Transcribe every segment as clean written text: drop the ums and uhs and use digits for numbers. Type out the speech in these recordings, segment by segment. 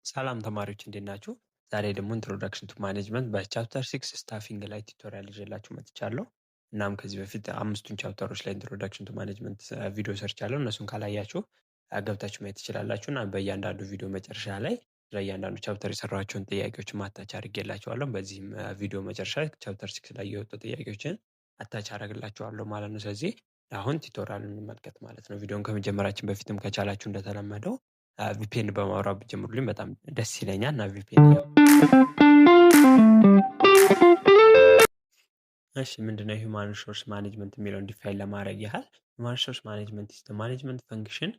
ሰላም ተማሪዎች እንዴት ናችሁ? ዛሬ ደግሞ ኢንትሮዳክሽን ቱ ማኔጅመንት በቻፕተር 6 ስታፊንግ ላይ ቱቶሪያል ይዤላችሁ መጥቻለሁ። እናም ከዚህ በፊት አምስቱን ቻፕተሮች ላይ ኢንትሮዳክሽን ቱ ማኔጅመንት ቪዲዮ ሰርቻለሁ። እነሱን ካላያችሁ ገብታችሁ ማየት ትችላላችሁ እና በእያንዳንዱ ቪዲዮ መጨረሻ ላይ ለእያንዳንዱ ቻፕተር የሰራቸውን ጥያቄዎች አታች አድርጌላችኋለሁ። በዚህም ቪዲዮ መጨረሻ ቻፕተር 6 ላይ የወጡ ጥያቄዎችን አታች አደርግላችኋለሁ ማለት ነው። ስለዚህ አሁን ቱቶሪያሉን እንመልከት ማለት ነው። ቪዲዮን ከመጀመራችን በፊትም ከቻላችሁ እንደተለመደው ቪፒኤን በማብራት ብትጀምሩልኝ በጣም ደስ ይለኛል እና ቪፒኤን እሺ ምንድነው ሂውማን ሪሶርስ ማኔጅመንት የሚለውን ዲፋይን ለማድረግ ያህል ሂውማን ሪሶርስ ማኔጅመንት is the management function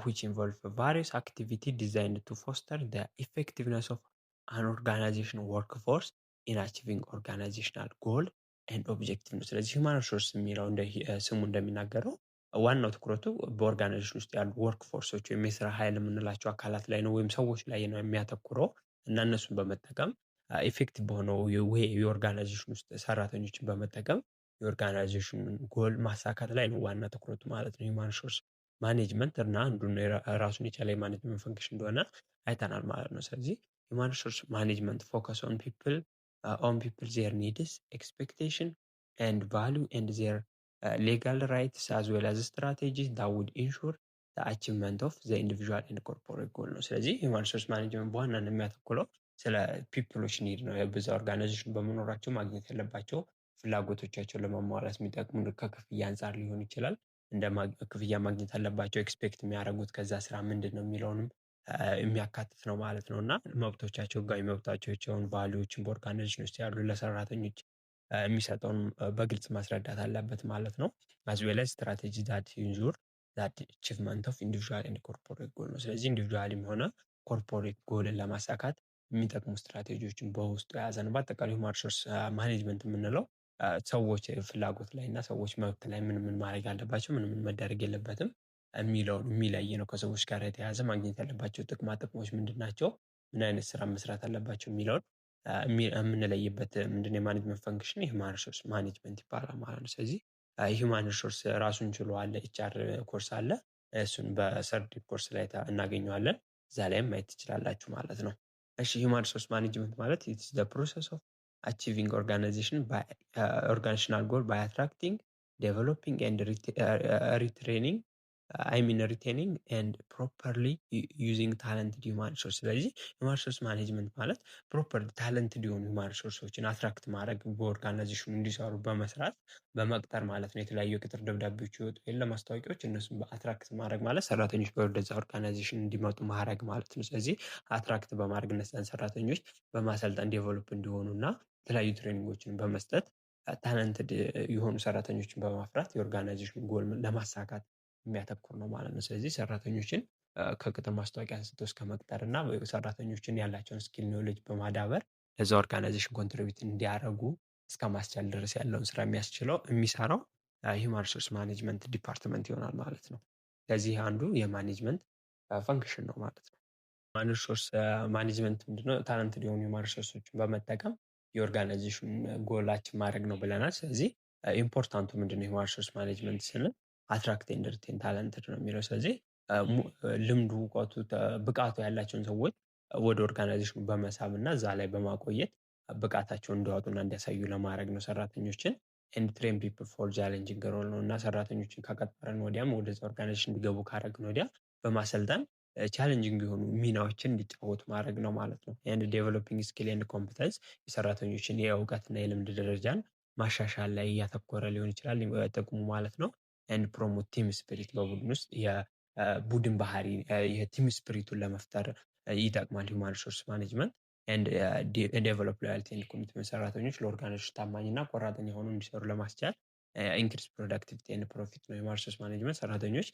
which involve various activity designed to foster the effectiveness of an organization workforce in achieving organizational goal and objective ነው። ስለዚህ ሂውማን ሪሶርስ የሚለው እንደ ስሙ እንደሚናገረው ዋናው ትኩረቱ በኦርጋናይዜሽን ውስጥ ያሉ ወርክ ፎርሶች ወይም የስራ ኃይል የምንላቸው አካላት ላይ ነው ወይም ሰዎች ላይ ነው የሚያተኩረው እና እነሱን በመጠቀም ኢፌክቲቭ በሆነው የኦርጋናይዜሽን ውስጥ ሰራተኞችን በመጠቀም የኦርጋናይዜሽኑን ጎል ማሳካት ላይ ነው ዋና ትኩረቱ ማለት ነው ሂውማን ሪሶርስ ማኔጅመንት እና አንዱን ራሱን የቻለ የማኔጅመንት ፈንክሽን እንደሆነ አይተናል ማለት ነው። ስለዚህ ሂውማን ሪሶርስ ማኔጅመንት ፎከስ ኦን ፒፕል ዜር ኒድስ ኤክስፔክቴሽን ኤንድ ቫሊዩ ኤንድ ዜር legal rights as well as strategies that would ensure the achievement of the individual and corporate goal ነው። ስለዚህ ሂውማን ሪሶርስ ማኔጅመንት በዋናነት የሚያተኩረው ስለ ፒፕሎች ኒድ ነው። የብዙ ኦርጋናይዜሽን በመኖራቸው ማግኘት ያለባቸው ፍላጎቶቻቸውን ለማሟላት የሚጠቅሙ ከክፍያ አንጻር ሊሆን ይችላል። እንደ ክፍያ ማግኘት አለባቸው ኤክስፔክት የሚያደርጉት ከዛ ስራ ምንድን ነው የሚለውንም የሚያካትት ነው ማለት ነው። እና መብቶቻቸው ህጋዊ መብቶቻቸውን ቫሊዎችን በኦርጋናይዜሽን ውስጥ ያሉ ለሰራተኞች የሚሰጠውን በግልጽ ማስረዳት አለበት ማለት ነው። as well as strategy that ensure that achievement of individual and corporate goal ነው። ስለዚህ ኢንዲቪጁዋልም ሆነ ኮርፖሬት ጎልን ለማሳካት የሚጠቅሙ ስትራቴጂዎችን በውስጡ የያዘ ነው። በአጠቃላይ ሂውማን ሪሶርስ ማኔጅመንት የምንለው ሰዎች ፍላጎት ላይ እና ሰዎች መብት ላይ ምን ምን ማድረግ አለባቸው ምን ምን መደረግ የለበትም የሚለውን የሚለይ ነው። ከሰዎች ጋር የተያያዘ ማግኘት ያለባቸው ጥቅማ ጥቅሞች ምንድን ናቸው፣ ምን አይነት ስራ መስራት አለባቸው የሚለውን የምንለይበት ምንድነው የማኔጅመንት ፈንክሽን ሂውማን ሪሶርስ ማኔጅመንት ይባላል ማለት ነው። ስለዚህ ሂውማን ሪሶርስ ራሱን ችሎ አለ፣ ኤችአር ኮርስ አለ። እሱን በሰርድ ኮርስ ላይ እናገኘዋለን። እዛ ላይም ማየት ትችላላችሁ ማለት ነው። እሺ ሂውማን ሪሶርስ ማኔጅመንት ማለት ኢትስ ዘ ፕሮሰስ ኦፍ አቺቪንግ ኦርጋናይዜሽናል ጎል ባይ አትራክቲንግ ዴቨሎፒንግ ኤንድ ሪትሬኒንግ ሪቴኒንግ ኤንድ ፕሮፐርሊ ዩዚንግ ታለንትድ ሂውማን ሪሶርስ። ስለዚህ ሂውማን ሪሶርስ ማኔጅመንት ማለት ፕሮፐር ታለንትድ የሆኑ ሂውማን ሪሶርሶችን አትራክት ማድረግ በኦርጋናይዜሽኑ እንዲሰሩ በመስራት በመቅጠር ማለት ነው። የተለያዩ የቅጥር ደብዳቤዎች ይወጡ የለ ማስታወቂያዎች፣ እነሱን በአትራክት ማድረግ ማለት ሰራተኞች ወደዛ ኦርጋናይዜሽን እንዲመጡ ማድረግ ማለት ነው። ስለዚህ አትራክት በማድረግ እነዛን ሰራተኞች በማሰልጠን ዴቨሎፕ እንዲሆኑ እና የተለያዩ ትሬኒንጎችን በመስጠት ታለንትድ የሆኑ ሰራተኞችን በማፍራት የኦርጋናይዜሽን ጎል ለማሳካት የሚያተኩር ነው ማለት ነው። ስለዚህ ሰራተኞችን ከቅጥር ማስታወቂያ አንስቶ እስከ መቅጠር እና ሰራተኞችን ያላቸውን ስኪል ኖሌጅ በማዳበር ለዛ ኦርጋናይዜሽን ኮንትሪቢዩት እንዲያደርጉ እስከ ማስቻል ድረስ ያለውን ስራ የሚሰራው ሂውማን ሪሶርስ ማኔጅመንት ዲፓርትመንት ይሆናል ማለት ነው። ስለዚህ አንዱ የማኔጅመንት ፈንክሽን ነው ማለት ነው። ሂውማን ሪሶርስ ማኔጅመንት ምንድነው? ታለንትድ የሆኑ ሂውማን ሪሶርሶችን በመጠቀም የኦርጋናይዜሽን ጎላችን ማድረግ ነው ብለናል። ስለዚህ ኢምፖርታንቱ ምንድነው ሂውማን ሪሶርስ ማኔጅመንት ስንል አትራክት ኤንድ ሪቴን ታለንትድ ነው የሚለው። ስለዚህ ልምዱ፣ እውቀቱ፣ ብቃቱ ያላቸውን ሰዎች ወደ ኦርጋናይዜሽኑ በመሳብ እና እዛ ላይ በማቆየት ብቃታቸውን እንዲያወጡና እንዲያሳዩ ለማድረግ ነው ሰራተኞችን። ኤንድ ትሬን ፒፕል ፎር ቻሌንጂንግ ሮል ነው እና ሰራተኞችን ከቀጠረን ወዲያም ወደዛ ኦርጋናይዜሽን እንዲገቡ ካደረግን ወዲያ በማሰልጠን ቻሌንጂንግ የሆኑ ሚናዎችን እንዲጫወቱ ማድረግ ነው ማለት ነው። ኤንድ ዴቨሎፒንግ ስኪል ኤንድ ኮምፒተንስ የሰራተኞችን የእውቀትና የልምድ ደረጃን ማሻሻል ላይ እያተኮረ ሊሆን ይችላል ጥቅሙ ማለት ነው። ኤንድ ፕሮሞት ቲም ስፒሪት በቡድን ውስጥ የቡድን ባህሪ የቲም ስፒሪቱን ለመፍጠር ይጠቅማል ሂውማን ሪሶርስ ማኔጅመንት። ኤንድ ዴቨሎፕ ሎያልቲ ኤንድ ኮሚትመንት ሰራተኞች ለኦርጋናይዜሽን ታማኝና ቆራጠኛ ሆነው እንዲሰሩ ለማስቻል ኢንክሪስ ፕሮዳክቲቪቲ ኤንድ ፕሮፊት ነው ሂውማን ሪሶርስ ማኔጅመንት። ሰራተኞች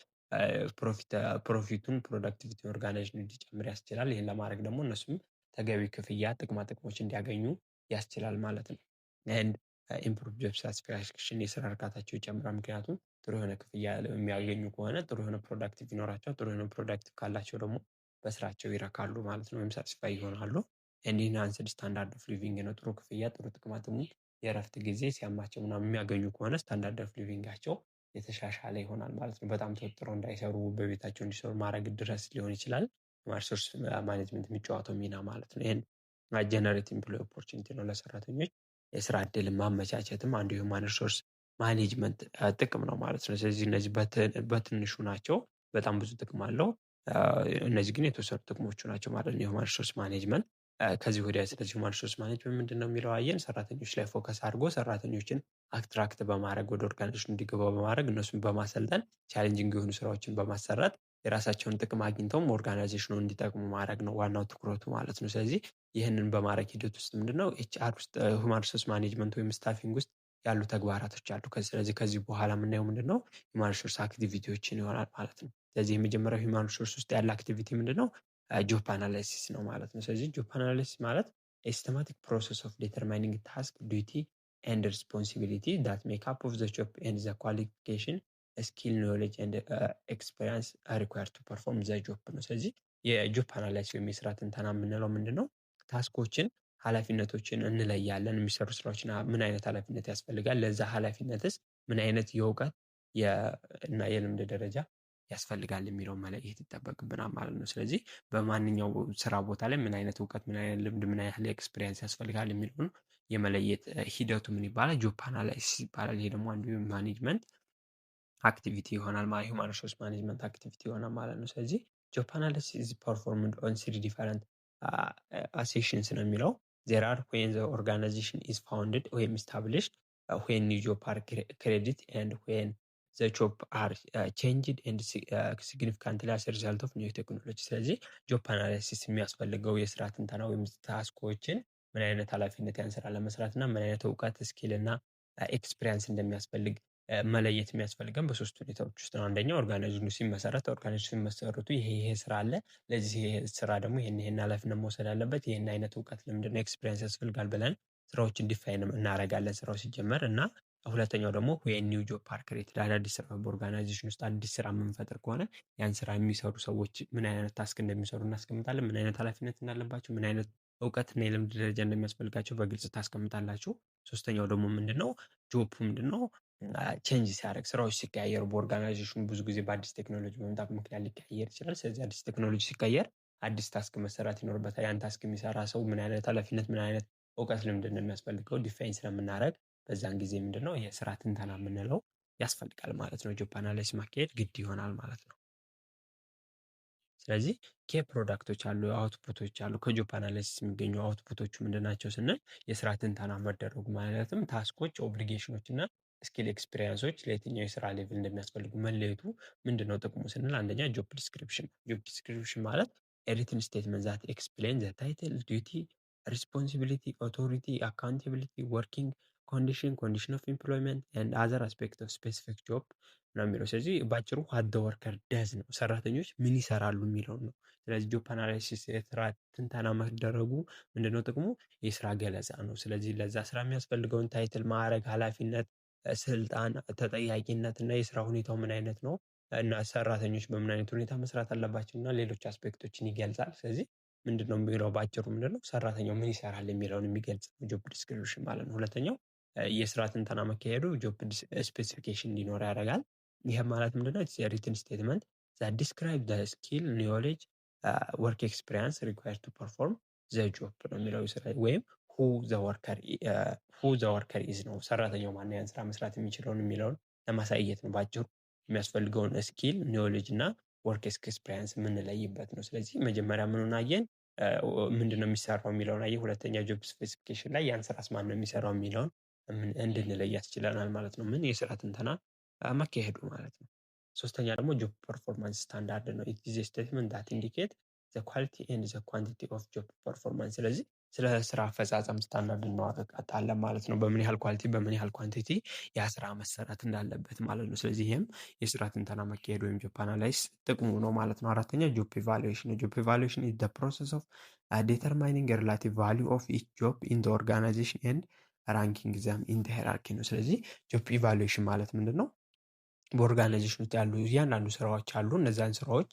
ፕሮፊቱን ፕሮዳክቲቪቲ ኦርጋናይዜሽን እንዲጨምር ያስችላል። ይህን ለማድረግ ደግሞ እነሱም ተገቢ ክፍያ ጥቅማ ጥቅሞች እንዲያገኙ ያስችላል ማለት ነው። ኤንድ ኢምፕሩቭ ጆብ ሳቲስፋክሽን የስራ እርካታቸው ይጨምራል። ምክንያቱም ጥሩ የሆነ ክፍያ የሚያገኙ ከሆነ ጥሩ የሆነ ፕሮዳክቲቭ ይኖራቸዋል። ጥሩ የሆነ ፕሮዳክቲቭ ካላቸው ደግሞ በስራቸው ይረካሉ ማለት ነው፣ ወይም ሳቲስፋይ ይሆናሉ። ኢንሃንስድ ስታንዳርድ ኦፍ ሊቪንግ ነው። ጥሩ ክፍያ ጥሩ ጥቅማ ጥቅሙ የእረፍት ጊዜ ሲያማቸው ምናምን የሚያገኙ ከሆነ ስታንዳርድ ኦፍ ሊቪንጋቸው የተሻሻለ ይሆናል ማለት ነው። በጣም ተወጥረው እንዳይሰሩ በቤታቸው እንዲሰሩ ማድረግ ድረስ ሊሆን ይችላል። ሁማን ሪሶርስ ማኔጅመንት የሚጫወተው ሚና ማለት ነው። ይሄን ጀነሬት ኤምፕሎይ ኦፖርቹኒቲ ነው፣ ለሰራተኞች የስራ እድል ማመቻቸትም አንዱ የሁማን ሪሶርስ ማኔጅመንት ጥቅም ነው ማለት ነው። ስለዚህ እነዚህ በትንሹ ናቸው፣ በጣም ብዙ ጥቅም አለው። እነዚህ ግን የተወሰኑ ጥቅሞቹ ናቸው ማለት ነው የሁማን ሪሶርስ ማኔጅመንት። ከዚህ ወዲያ ስለዚህ ሁማን ሪሶርስ ማኔጅመንት ምንድን ነው የሚለው አየን። ሰራተኞች ላይ ፎከስ አድርጎ ሰራተኞችን አትራክት በማድረግ ወደ ኦርጋናይዜሽን እንዲገባ በማድረግ እነሱን በማሰልጠን ቻሌንጂንግ የሆኑ ስራዎችን በማሰራት የራሳቸውን ጥቅም አግኝተውም ኦርጋናይዜሽኑ እንዲጠቅሙ ማድረግ ነው ዋናው ትኩረቱ ማለት ነው። ስለዚህ ይህንን በማድረግ ሂደት ውስጥ ምንድነው ኤችአር ውስጥ ሁማን ሪሶርስ ማኔጅመንት ወይም ስታፊንግ ውስጥ ያሉ ተግባራቶች አሉ። ስለዚህ ከዚህ በኋላ የምናየው ምንድነው ሁማን ሪሶርስ አክቲቪቲዎችን ይሆናል ማለት ነው። ስለዚህ የመጀመሪያው ሁማን ሪሶርስ ውስጥ ያለ አክቲቪቲ ምንድነው? ጆብ አናላይሲስ ነው ማለት ነው። ስለዚህ ጆብ አናላይሲስ ማለት ሲስተማቲክ ፕሮሰስ ኦፍ ዲተርማይኒንግ ታስክ ዱቲ ኤንድ ሪስፖንሲቢሊቲ ዳት ሜክ አፕ ኦፍ ዘ ጆብ ኤንድ ዘ ኳሊፊኬሽን ስኪል ኖሌጅ ኤንድ ኤክስፔሪንስ ሪኳየርድ ቱ ፐርፎርም ዘ ጆብ ነው። ስለዚህ የጆብ አናላይሲስ ወይም የስራ ትንተና የምንለው ምንድነው? ታስኮችን ኃላፊነቶችን እንለያለን። የሚሰሩ ስራዎችን ምን አይነት ኃላፊነት ያስፈልጋል፣ ለዛ ኃላፊነትስ ምን አይነት የእውቀት እና የልምድ ደረጃ ያስፈልጋል የሚለውን መለየት ይጠበቅብናል ማለት ነው። ስለዚህ በማንኛው ስራ ቦታ ላይ ምን አይነት እውቀት፣ ምን አይነት ልምድ፣ ምን ያህል ኤክስፒሪየንስ ያስፈልጋል የሚለውን የመለየት ሂደቱ ምን ይባላል? ጆብ አናላይሲስ ይባላል። ይሄ ደግሞ አንዱ ማኔጅመንት አክቲቪቲ ይሆናል ማለት ሁማን ሪሶርስ ማኔጅመንት አክቲቪቲ ይሆናል ማለት ነው። ስለዚህ ጆብ አናሊሲስ ኢዝ ፐርፎርምድ ኦን ስሪ ዲፈረንት አሴሽንስ ነው የሚለው ዜር አር ዌን ዘ ኦርጋናይዜሽን ኢዝ ፋውንድድ ወይም ኢስታብሊሽድ ዌን ኒው ጆብ አር ክሬዲት ኤንድ ዌን ዘ ጆብ አር ቼንጅድ ኤንድ ሲግኒፊካንትሊ አስ ሪዛልት ኦፍ ኒው ቴክኖሎጂ። ስለዚህ ጆብ አናሊሲስ የሚያስፈልገው የስራ ትንተና ወይም ታስኮችን ምን አይነት ኃላፊነት ያን ስራ ለመስራት እና ምን አይነት እውቀት ስኪል እና ኤክስፒሪየንስ እንደሚያስፈልግ መለየት የሚያስፈልገን በሶስት ሁኔታዎች ውስጥ ነው። አንደኛው ኦርጋናይዜሽኑ ሲመሰረት፣ ኦርጋናይዜሽኑ ሲመሰረቱ ይሄ ስራ አለ፣ ለዚህ ስራ ደግሞ ይሄን ኃላፊነት መውሰድ አለበት፣ ይሄን አይነት እውቀት ልምድና ኤክስፒሪየንስ ያስፈልጋል ብለን ስራዎችን ዲፋይን እናደርጋለን ስራው ሲጀመር። እና ሁለተኛው ደግሞ ዌን ኒው ጆብ አር ክሬትድ አዳዲስ ስራ በኦርጋናይዜሽን ውስጥ አዲስ ስራ የምንፈጥር ከሆነ ያን ስራ የሚሰሩ ሰዎች ምን አይነት ታስክ እንደሚሰሩ እናስቀምጣለን፣ ምን አይነት ኃላፊነት እንዳለባቸው፣ ምን አይነት እውቀትና የልምድ ደረጃ እንደሚያስፈልጋቸው በግልጽ ታስቀምጣላችሁ። ሶስተኛው ደግሞ ምንድነው? ጆብ ምንድነው ቼንጅ ሲያደርግ፣ ስራዎች ሲቀያየሩ በኦርጋናይዜሽኑ ብዙ ጊዜ በአዲስ ቴክኖሎጂ በመምጣት ምክንያት ሊቀያየር ይችላል። ስለዚህ አዲስ ቴክኖሎጂ ሲቀየር አዲስ ታስክ መሰራት ይኖርበታል። ያን ታስክ የሚሰራ ሰው ምን አይነት ኃላፊነት፣ ምን አይነት እውቀት ልምድ እንደሚያስፈልገው ዲፋይን ስለምናደርግ በዛን ጊዜ ምንድነው የስራ ትንተና የምንለው ያስፈልጋል ማለት ነው። ጆብ አናላይሲስ ማካሄድ ግድ ይሆናል ማለት ነው። ስለዚህ ኬ ፕሮዳክቶች አሉ፣ አውትፑቶች አሉ። ከጆብ አናላይሲስ የሚገኙ አውትፑቶቹ ምንድናቸው ስንል የስራ ትንተና መደረጉ ማለትም ታስኮች፣ ኦብሊጌሽኖች እና ስኪል ኤክስፒሪየንሶች ለየትኛው የስራ ሌቭል እንደሚያስፈልጉ መለየቱ ምንድነው ጥቅሙ ስንል አንደኛ ጆብ ዲስክሪፕሽን። ጆብ ዲስክሪፕሽን ማለት ሪትን ስቴትመንት ዛት ኤክስፕሌን ዘ ታይትል፣ ዲዩቲ፣ ሪስፖንሲቢሊቲ፣ ኦቶሪቲ፣ አካውንታቢሊቲ፣ ወርኪንግ ኮንዲሽን፣ ኮንዲሽን ኦፍ ኤምፕሎይመንት ኤንድ አዘር አስፔክት ኦፍ ስፔሲፊክ ጆብ ነው የሚለው። ስለዚህ ባጭሩ ዋት ዘ ወርከር ደዝ ነው፣ ሰራተኞች ምን ይሰራሉ የሚለው ነው። ስለዚህ ጆብ አናላይሲስ የስራ ትንተና መደረጉ ምንድነው ጥቅሙ? የስራ ገለጻ ነው። ስለዚህ ለዛ ስራ የሚያስፈልገውን ታይትል፣ ማዕረግ፣ ኃላፊነት፣ ስልጣን፣ ተጠያቂነት እና የስራ ሁኔታው ምን አይነት ነው እና ሰራተኞች በምን አይነት ሁኔታ መስራት አለባቸው እና ሌሎች አስፔክቶችን ይገልጻል። ስለዚህ ምንድነው የሚለው ባጭሩ ምንድነው ሰራተኛው ምን ይሰራል የሚለውን የሚገልጽ ጆብ ዲስክሪፕሽን ማለት ነው። ሁለተኛው የስራ ትንተና መካሄዱ ጆብ ስፔሲፊኬሽን እንዲኖር ያደርጋል። ይሄ ማለት ምንድነው? ሪትን ስቴትመንት ዛት ዲስክራይብ ዘ ስኪል፣ ኖሌጅ፣ ወርክ ኤክስፒሪየንስ ሪኳየርድ ቱ ፐርፎርም ዘ ጆብ ነው የሚለው ወይም ሁ ዘ ወርከር ኢዝ ነው፣ ሰራተኛው ማን ያን ስራ መስራት የሚችለውን የሚለውን ለማሳየት ነው ባጭሩ። የሚያስፈልገውን ስኪል፣ ኖሌጅ እና ወርክ ኤክስፒሪየንስ የምንለይበት ነው። ስለዚህ መጀመሪያ ምኑን አየን? ምንድነው የሚሰራው የሚለውን አየን። ሁለተኛ ጆብ ስፔሲፊኬሽን ላይ ያን ስራስ ማን ነው የሚሰራው የሚለውን እንድንለይ ያስችለናል ማለት ነው። ምን የስራ ትንተና መካሄዱ ማለት ነው። ሶስተኛ ደግሞ ጆብ ፐርፎርማንስ ስታንዳርድ ነው። ኢት ኢዝ ኤ ስቴትመንት ዳት ኢንዲኬት ዘ ኳሊቲ ኤንድ ዘ ኳንቲቲ ኦፍ ጆብ ፐርፎርማንስ። ስለዚህ ስለ ስራ አፈጻጸም ስታንዳርድ እናወጣለን ማለት ነው። በምን ያህል ኳሊቲ፣ በምን ያህል ኳንቲቲ ያ ስራ መሰራት እንዳለበት ማለት ነው። ስለዚህ ይህም የስራ ትንተና መካሄድ ወይም ጆብ አናላይስ ጥቅሙ ነው ማለት ነው። አራተኛ ጆብ ኢቫሉዌሽን ነው። ጆብ ኢቫሉዌሽን ኢዝ ዘ ፕሮሰስ ኦፍ ዲተርማይኒንግ ሪላቲቭ ቫሊዩ ኦፍ ኢች ጆብ ኢን ዘ ኦርጋናይዜሽን ኤንድ ራንኪንግ ዘም ኢን ዘ ሄራርኪ ነው። ስለዚህ ጆብ ኢቫሉዌሽን ማለት ምንድን ነው? በኦርጋናይዜሽን ውስጥ ያሉ እያንዳንዱ ስራዎች አሉ። እነዛን ስራዎች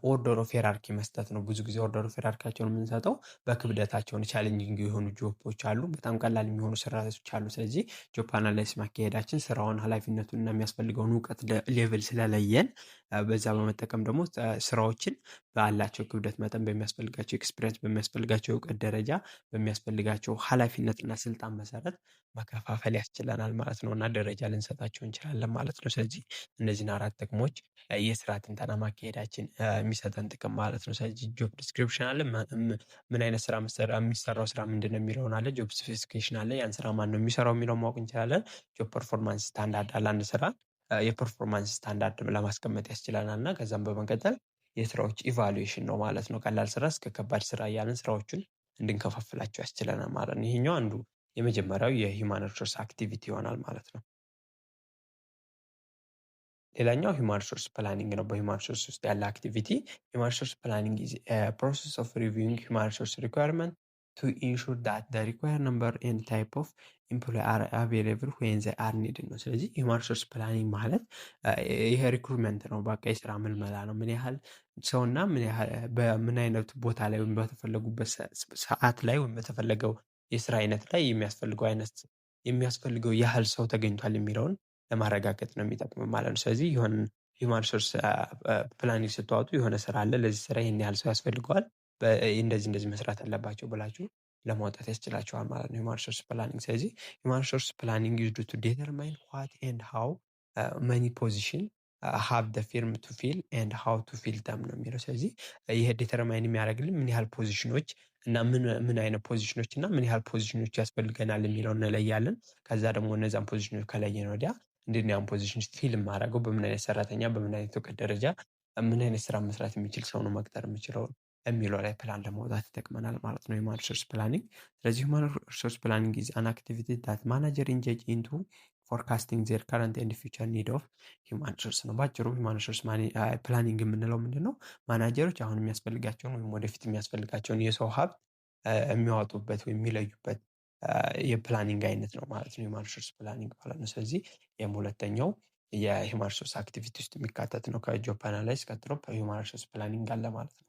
ኦርደር ኦፍ ሄራርኪ መስጠት ነው። ብዙ ጊዜ ኦርደር ኦፍ ሄራርኪያቸውን የምንሰጠው በክብደታቸውን ቻሌንጂንግ የሆኑ ጆቦች አሉ፣ በጣም ቀላል የሚሆኑ ስራዎች አሉ። ስለዚህ ጆብ አናላይሲስ ማካሄዳችን ስራውን፣ ኃላፊነቱን እና የሚያስፈልገውን እውቀት ሌቭል ስለለየን በዛ በመጠቀም ደግሞ ስራዎችን ባላቸው ክብደት መጠን በሚያስፈልጋቸው ኤክስፒሪየንስ በሚያስፈልጋቸው እውቀት ደረጃ በሚያስፈልጋቸው ኃላፊነትና ስልጣን መሰረት መከፋፈል ያስችለናል ማለት ነው እና ደረጃ ልንሰጣቸው እንችላለን ማለት ነው። ስለዚህ እነዚህን 4 ጥቅሞች የስራ ትንተና ማካሄዳችን የሚሰጠን ጥቅም ማለት ነው። ስለዚህ ጆብ ዲስክሪፕሽን አለ። ምን አይነት ስራ የሚሰራው ስራ ምንድነው የሚለውን አለ። ጆብ ስፔሲፊኬሽን አለ። ያን ስራ ማነው የሚሰራው የሚለውን ማወቅ እንችላለን። ጆብ ፐርፎርማንስ ስታንዳርድ አለ። አንድ ስራ የፐርፎርማንስ ስታንዳርድ ለማስቀመጥ ያስችለናል እና ከዛም በመቀጠል የስራዎች ኢቫሉዌሽን ነው ማለት ነው። ቀላል ስራ እስከ ከባድ ስራ እያልን ስራዎቹን እንድንከፋፍላቸው ያስችለናል ማለት ነው። ይሄኛው አንዱ የመጀመሪያው የሂውማን ሪሶርስ አክቲቪቲ ይሆናል ማለት ነው። ሌላኛው ሂውማን ሪሶርስ ፕላኒንግ ነው። በሂውማን ሪሶርስ ውስጥ ያለ አክቲቪቲ ሂውማን ሪሶርስ ፕላኒንግ ኢዝ ፕሮሰስ ኦፍ ሪቪዊንግ ሂውማን ሪሶርስ ሪኳየርመንት ቱ ኢንሹር ዳት ዘ ሪኳየርድ ነምበር ኤንድ ታይፕ ኦፍ ኢምፕሎይ አር አቬይላብል ዌን ዘይ አር ኒድድ ነው። ስለዚህ ሂውማን ሪሶርስ ፕላኒንግ ማለት ይሄ ሪክሩትመንት ነው። በቃ የስራ ምልመላ ነው። ምን ያህል ሰውና ምን ያህል በምን አይነት ቦታ ላይ ወይም በተፈለጉበት ሰዓት ላይ ወይም በተፈለገው የስራ አይነት ላይ የሚያስፈልገው ያህል ሰው ተገኝቷል የሚለውን ለማረጋገጥ ነው የሚጠቅመው ማለት ነው። ስለዚህ የሆነ ሂውማን ሪሶርስ ፕላኒንግ ስታወጡ የሆነ ስራ አለ፣ ለዚህ ስራ ይሄን ያህል ሰው ያስፈልገዋል፣ እንደዚህ መስራት አለባቸው ብላችሁ ለማውጣት ያስችላችኋል ማለት ነው ሂውማን ሪሶርስ ፕላኒንግ። ስለዚህ ሂውማን ሪሶርስ ፕላኒንግ ዩዝድ ቱ ዴተርማይን ዋት ኤንድ ሃው መኒ ፖዚሽን ሃቭ ደ ፊርም ቱ ፊል ኤንድ ሃው ቱ ፊል ደም ነው የሚለው። ስለዚህ ይሄ ዴተርማይን የሚያደርግልን ምን ያህል ፖዚሽኖች እና ምን አይነት ፖዚሽኖች እና ምን ያህል ፖዚሽኖች ያስፈልገናል የሚለውን እንለያለን። ከዛ ደግሞ እነዛን ፖዚሽኖች ከለየን ወዲያ እንዴት ነው ያን ፖዚሽን ፊል የማደርገው፣ በምን አይነት ሰራተኛ፣ በምን አይነት እውቀት ደረጃ፣ ምን አይነት ስራ መስራት የሚችል ሰው ነው መቅጠር የምችለው የሚለው ላይ ፕላን ለማውጣት ይጠቅመናል ማለት ነው ሂውማን ሪሶርስ ፕላኒንግ። ስለዚህ ሂውማን ሪሶርስ ፕላኒንግ ኢዝ አን አክቲቪቲ ዳት ማናጀር ኢንጌጅ ኢንቱ ፎርካስቲንግ ዜር ከረንት ኤንድ ፊውቸር ኒድ ኦፍ ሂውማን ሪሶርስ ነው። ባጭሩ ሂውማን ሪሶርስ ፕላኒንግ የምንለው ምንድን ነው? ማናጀሮች አሁን የሚያስፈልጋቸውን ወይም ወደፊት የሚያስፈልጋቸውን የሰው ሀብት የሚያወጡበት ወይም የሚለዩበት የፕላኒንግ አይነት ነው ማለት ነው ሂውማን ሪሶርስ ፕላኒንግ ማለት ነው። ስለዚህ ይህም ሁለተኛው የሂውማን ሪሶርስ አክቲቪቲ ውስጥ የሚካተት ነው። ከጆብ አናላይዝ ቀጥሎ ሂውማን ሪሶርስ ፕላኒንግ አለ ማለት ነው።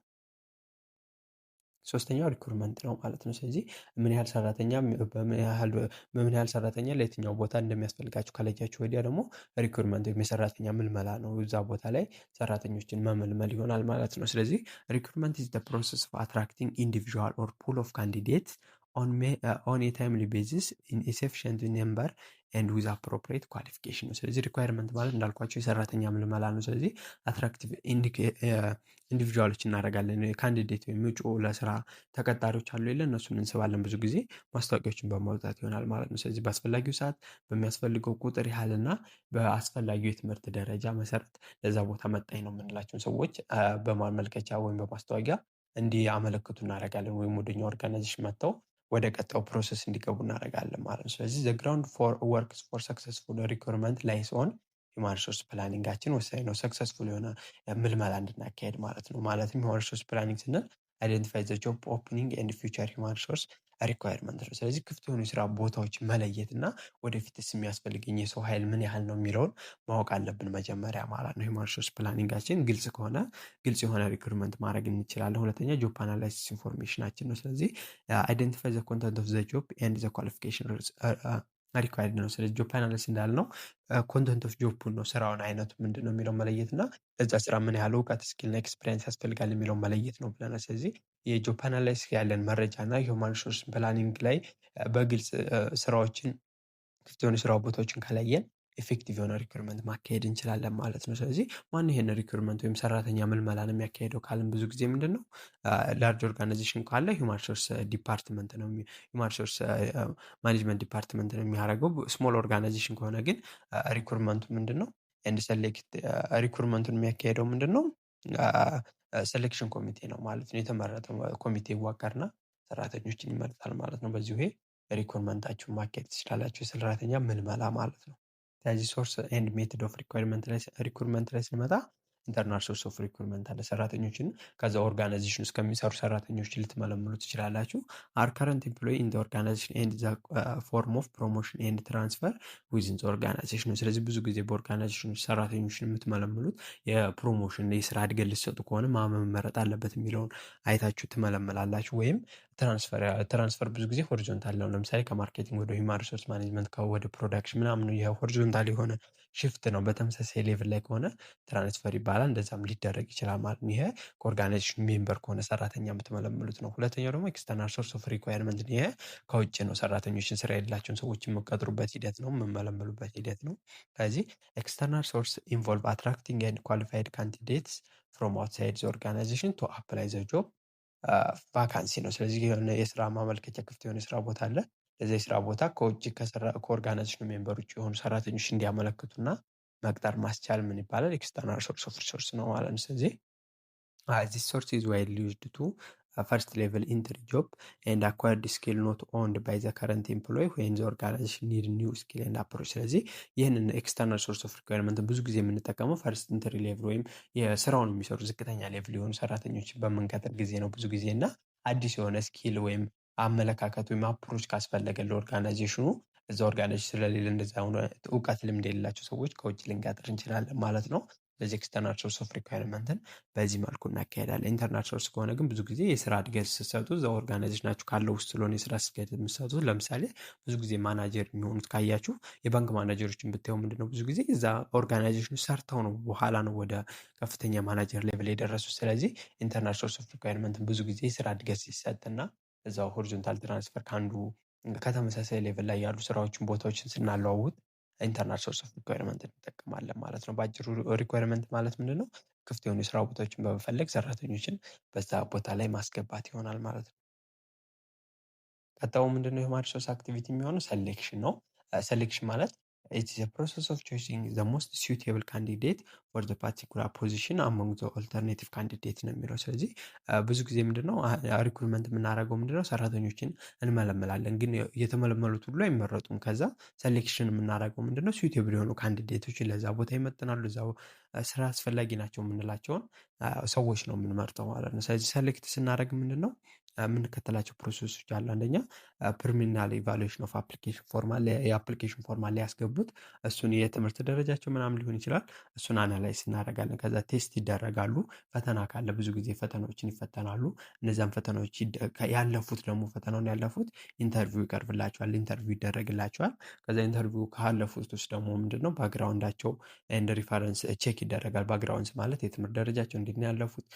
ሶስተኛው ሪክሩትመንት ነው ማለት ነው። ስለዚህ ምን ያህል ሰራተኛ ለየትኛው ቦታ እንደሚያስፈልጋቸው ከለያችሁ ወዲያ ደግሞ ሪክሩትመንት ወይም የሰራተኛ ምልመላ ነው። እዛ ቦታ ላይ ሰራተኞችን መመልመል ይሆናል ማለት ነው። ስለዚህ ሪክሩትመንት ኢዝ ዘ ፕሮሰስ ኦፍ አትራክቲንግ ኢንዲቪዥዋል ኦር ፑል ኦፍ ካንዲዴትስ ኦን ኤ ታይምሊ ቤዚስ ኢን ኤ ሰፊሽንት ነምበር ኤንድ ዊዝ አፕሮፕሪየት ኳሊፊኬሽን ነው። ስለዚህ ሪኳየርመንት ማለት እንዳልኳቸው የሰራተኛ ምልመላ ነው። ስለዚህ አትራክቲቭ ኢንዲቪዥዋሎች እናደርጋለን። ካንዲዴት ወይም እጩ ለስራ ተቀጣሪዎች አሉ የለ እነሱን እንስባለን። ብዙ ጊዜ ማስታወቂያዎችን በማውጣት ይሆናል ማለት ነው። ስለዚህ በአስፈላጊው ሰዓት በሚያስፈልገው ቁጥር ያህልና በአስፈላጊው የትምህርት ደረጃ መሰረት ለዛ ቦታ መጣኝ ነው የምንላቸውን ሰዎች በማመልከቻ ወይም በማስታወቂያ እንዲያመለክቱ እናደርጋለን። ወይም ወደኛ ኦርጋናይዜሽን መጥተው ወደ ቀጣዩ ፕሮሰስ እንዲገቡ እናደርጋለን ማለት ነው። ስለዚህ ዘ ግራውንድ ፎር ወርክስ ፎር ሰክሰስፉል ሪክሩትመንት ላይ ሲሆን ሂውማን ሪሶርስ ፕላኒንጋችን ወሳኝ ነው። ሰክሰስፉል የሆነ ምልመላ እንድናካሄድ ማለት ነው። ማለትም ሂውማን ሪሶርስ ፕላኒንግ ስንል አይደንቲፋይ ዘ ጆብ ኦፕኒንግ ኤንድ ፊውቸር ሂውማን ሪሶርስ ሪኳየርመንት ነው። ስለዚህ ክፍት የሆኑ የስራ ቦታዎች መለየት እና ወደፊትስ የሚያስፈልገኝ የሰው ኃይል ምን ያህል ነው የሚለውን ማወቅ አለብን መጀመሪያ ማለት ነው። ሂውማን ሪሶርስ ፕላኒንጋችን ግልጽ ከሆነ ግልጽ የሆነ ሪክሩትመንት ማድረግ እንችላለን። ሁለተኛ ጆብ አናላይሲስ ኢንፎርሜሽናችን ነው። ስለዚህ አይደንቲፋይ ዘ ኮንተንት ኦፍ ዘ ጆብ ኤንድ ዘ ኳሊፊኬሽን ሪኳየርድ ነው። ስለዚህ ጆብ አናላይሲስ እንዳልነው ኮንተንት ኦፍ ጆቡን ነው፣ ስራውን አይነቱ ምንድን ነው የሚለው መለየት እና ለዛ ስራ ምን ያህል እውቀት ስኪልና ኤክስፒሪየንስ ያስፈልጋል የሚለው መለየት ነው ብለናል። ስለዚህ የጆብ አናላይሲስ ያለን መረጃ እና ሂውማን ሪሶርስ ፕላኒንግ ላይ በግልጽ ስራዎችን ክፍት የሆኑ ስራ ቦታዎችን ከለየን ኤፌክቲቭ የሆነ ሪክሩትመንት ማካሄድ እንችላለን ማለት ነው። ስለዚህ ማን ይሄን ሪክሩትመንት ወይም ሰራተኛ ምልመላን የሚያካሄደው ካልን ብዙ ጊዜ ምንድን ነው ላርጅ ኦርጋናይዜሽን ካለ ሂውማን ሪሶርስ ዲፓርትመንት ነው፣ ሂውማን ሪሶርስ ማኔጅመንት ዲፓርትመንት ነው የሚያደርገው። ስሞል ኦርጋናይዜሽን ከሆነ ግን ሪክሩትመንቱ ምንድን ነው ኤንድ ሰሌክት ሪክሩትመንቱን የሚያካሄደው ምንድን ነው ሴሌክሽን ኮሚቴ ነው ማለት ነው። የተመረጠ ኮሚቴ ይዋቀርና ሰራተኞችን ይመርጣል ማለት ነው። በዚሁ ሪክሩትመንታችሁን ማካሄድ ትችላላችሁ፣ የሰራተኛ ምልመላ ማለት ነው። ስለዚህ ሶርስ ኤንድ ሜቶድ ኦፍ ሪክሩትመንት ላይ ስንመጣ ኢንተርናል ሶርስ ኦፍ ሪክሩትመንት አለ። ሰራተኞችን ከዛ ኦርጋናይዜሽን ውስጥ ከሚሰሩ ሰራተኞች ልትመለምሉ ትችላላችሁ። አር ከረንት ኤምፕሎይ ኢን ኦርጋናይዜሽን ኤንድ ዘ ፎርም ኦፍ ፕሮሞሽን ኤንድ ትራንስፈር ዊዝን ኦርጋናይዜሽን ነው። ስለዚህ ብዙ ጊዜ በኦርጋናይዜሽን ሰራተኞችን የምትመለምሉት የፕሮሞሽን የስራ እድገት ልትሰጡ ከሆነ መመረጥ አለበት የሚለውን አይታችሁ ትመለመላላችሁ። ወይም ትራንስፈር ብዙ ጊዜ ሆሪዞንታል ነው። ለምሳሌ ከማርኬቲንግ ወደ ሂውማን ሪሶርስ ማኔጅመንት ወደ ፕሮዳክሽን ምናምን የሆሪዞንታል የሆነ ሽፍት ነው። በተመሳሳይ ሌቭል ላይ ከሆነ ትራንስፈር ይባላል። እንደዛም ሊደረግ ይችላል ማለት ነው። ይሄ ከኦርጋናይዜሽን ሜምበር ከሆነ ሰራተኛ የምትመለምሉት ነው። ሁለተኛው ደግሞ ኤክስተርናል ሶርስ ኦፍ ሪኳየርመንት፣ ይሄ ከውጭ ነው። ሰራተኞችን ስራ የሌላቸውን ሰዎች የምቀጥሩበት ሂደት ነው፣ የምመለምሉበት ሂደት ነው። ከዚህ ኤክስተርናል ሶርስ ኢንቮልቭ አትራክቲንግ ኤንድ ኳሊፋይድ ካንዲዴትስ ፍሮም አውትሳይድ ዘ ኦርጋናይዜሽን ቱ አፕላይ ዘ ጆብ ቫካንሲ ነው። ስለዚህ የሆነ የስራ ማመልከቻ ክፍት የሆነ የስራ ቦታ አለ። ለዚ የስራ ቦታ ከውጭ ከኦርጋናይዜሽኑ ሜምበር ውጭ የሆኑ ሰራተኞች እንዲያመለክቱና መቅጠር ማስቻል ምን ይባላል? ኤክስተርናል ሶርስ ኦፍ ሪሶርስ ነው ማለት ነው። ስለዚህ this source is widely used to first level entry job and acquired skill not owned by the current employee when the organization need new skill and approach። ስለዚህ ይህንን ኤክስተርናል ሶርስ ኦፍ ሪኳየርመንት ብዙ ጊዜ የምንጠቀመው ፈርስት ኢንትሪ ሌቭል ወይም የስራውን የሚሰሩ ዝቅተኛ ሌቭል የሆኑ ሰራተኞች በምንቀጥር ጊዜ ነው ብዙ ጊዜ እና አዲስ የሆነ ስኪል ወይም አመለካከት ወይም አፕሮች ካስፈለገ ለኦርጋናይዜሽኑ እዛ ኦርጋናይዜሽን ስለሌለ እንደዛ ሆነ እውቀት ልምድ የሌላቸው ሰዎች ከውጭ ልንቀጥር እንችላለን ማለት ነው። ስለዚህ ኤክስተርናል ሶርስ ኦፍ ሪኳየርመንትን በዚህ መልኩ እናካሄዳለን። ኢንተርናል ሶርስ ከሆነ ግን ብዙ ጊዜ የስራ እድገት ስትሰጡ እዛ ኦርጋናይዜሽናችሁ ካለው ውስጥ ስለሆነ የስራ እድገት የምትሰጡት። ለምሳሌ ብዙ ጊዜ ማናጀር የሚሆኑት ካያችሁ የባንክ ማናጀሮችን ብታዩ ምንድነው ብዙ ጊዜ እዛ ኦርጋናይዜሽኑ ሰርተው ነው በኋላ ነው ወደ ከፍተኛ ማናጀር ሌቭል የደረሱት። ስለዚህ ኢንተርናል ሶርስ ኦፍ ሪኳየርመንትን ብዙ ጊዜ የስራ እድገት ሲሰጥና እዛው ሆሪዞንታል ትራንስፈር ከአንዱ ከተመሳሳይ ሌቭል ላይ ያሉ ስራዎችን ቦታዎችን ስናለዋውጥ ኢንተርናል ሶርስ ኦፍ ሪኳየርመንት እንጠቀማለን ማለት ነው። በአጭሩ ሪኳየርመንት ማለት ምንድነው? ክፍት የሆኑ የስራ ቦታዎችን በመፈለግ ሰራተኞችን በዛ ቦታ ላይ ማስገባት ይሆናል ማለት ነው። ቀጣዩ ምንድነው? የሂውማን ሪሶርስ አክቲቪቲ የሚሆነው ሴሌክሽን ነው። ሴሌክሽን ማለት ኢትስ ዘ ፕሮሰስ ኦፍ ቾይሲንግ ዘ ሞስት ሱቴብል ካንዲዴት ፎር ዘ ፓርቲኩላር ፖዚሽን አሞንግ ዘ ኦልተርኔቲቭ ካንዲዴት ነው የሚለው። ስለዚህ ብዙ ጊዜ ምንድነው ሪክሩትመንት የምናደርገው ምንድነው ሰራተኞችን እንመለመላለን፣ ግን የተመለመሉት ሁሉ አይመረጡም። ከዛ ሴሌክሽን የምናደርገው ምንድነው ሱቴብል የሆኑ ካንዲዴቶችን ለዛ ቦታ ይመጥናሉ፣ እዛው ስራ አስፈላጊ ናቸው የምንላቸውን ሰዎች ነው የምንመርጠው ማለት ነው። ስለዚህ ሴሌክት ስናደርግ ምንድነው የምንከተላቸው ፕሮሰሶች አሉ። አንደኛ ፕሪሊሚናሪ ኢቫሉዌሽን ኦፍ አፕሊኬሽን ፎርማል የአፕሊኬሽን ፎርማል ላይ ያስገቡት እሱን የትምህርት ደረጃቸው ምናምን ሊሆን ይችላል። እሱን አናላይዝ እናደርጋለን። ከዛ ቴስት ይደረጋሉ። ፈተና ካለ ብዙ ጊዜ ፈተናዎችን ይፈተናሉ። እነዚያን ፈተናዎች ያለፉት ደግሞ ፈተናውን ያለፉት ኢንተርቪው ይቀርብላቸዋል፣ ኢንተርቪው ይደረግላቸዋል። ከዛ ኢንተርቪው ካለፉት ውስጥ ደግሞ ምንድነው ባክግራውንዳቸው ኤንድ ሪፈረንስ ቼክ ይደረጋል። ባክግራውንድ ማለት የትምህርት ደረጃቸው እንዴት ነው ያለፉት፣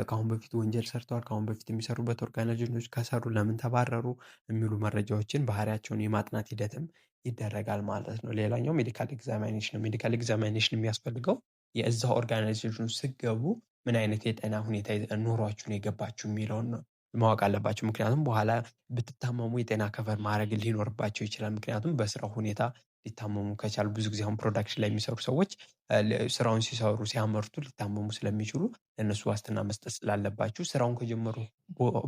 ከአሁን በፊት ወንጀል ሰርተዋል፣ ከአሁን በፊት የሚሰሩበት ኦርጋናይዜሽኖች ከሰሩ ለምን ተባረሩ የሚሉ መረጃዎችን ባህሪያቸውን የማጥናት ሂደትም ይደረጋል ማለት ነው። ሌላኛው ሜዲካል ኤግዛሚኔሽን ነው። ሜዲካል ኤግዛሚኔሽን የሚያስፈልገው የዛ ኦርጋናይዜሽን ስትገቡ ምን አይነት የጤና ሁኔታ ኖሯችሁ ነው የገባችሁ የሚለውን ነው ማወቅ አለባቸው። ምክንያቱም በኋላ ብትታመሙ የጤና ከቨር ማድረግ ሊኖርባቸው ይችላል። ምክንያቱም በስራው ሁኔታ ሊታመሙ ከቻሉ ብዙ ጊዜ አሁን ፕሮዳክሽን ላይ የሚሰሩ ሰዎች ስራውን ሲሰሩ ሲያመርቱ ሊታመሙ ስለሚችሉ ለእነሱ ዋስትና መስጠት ስላለባችሁ ስራውን ከጀመሩ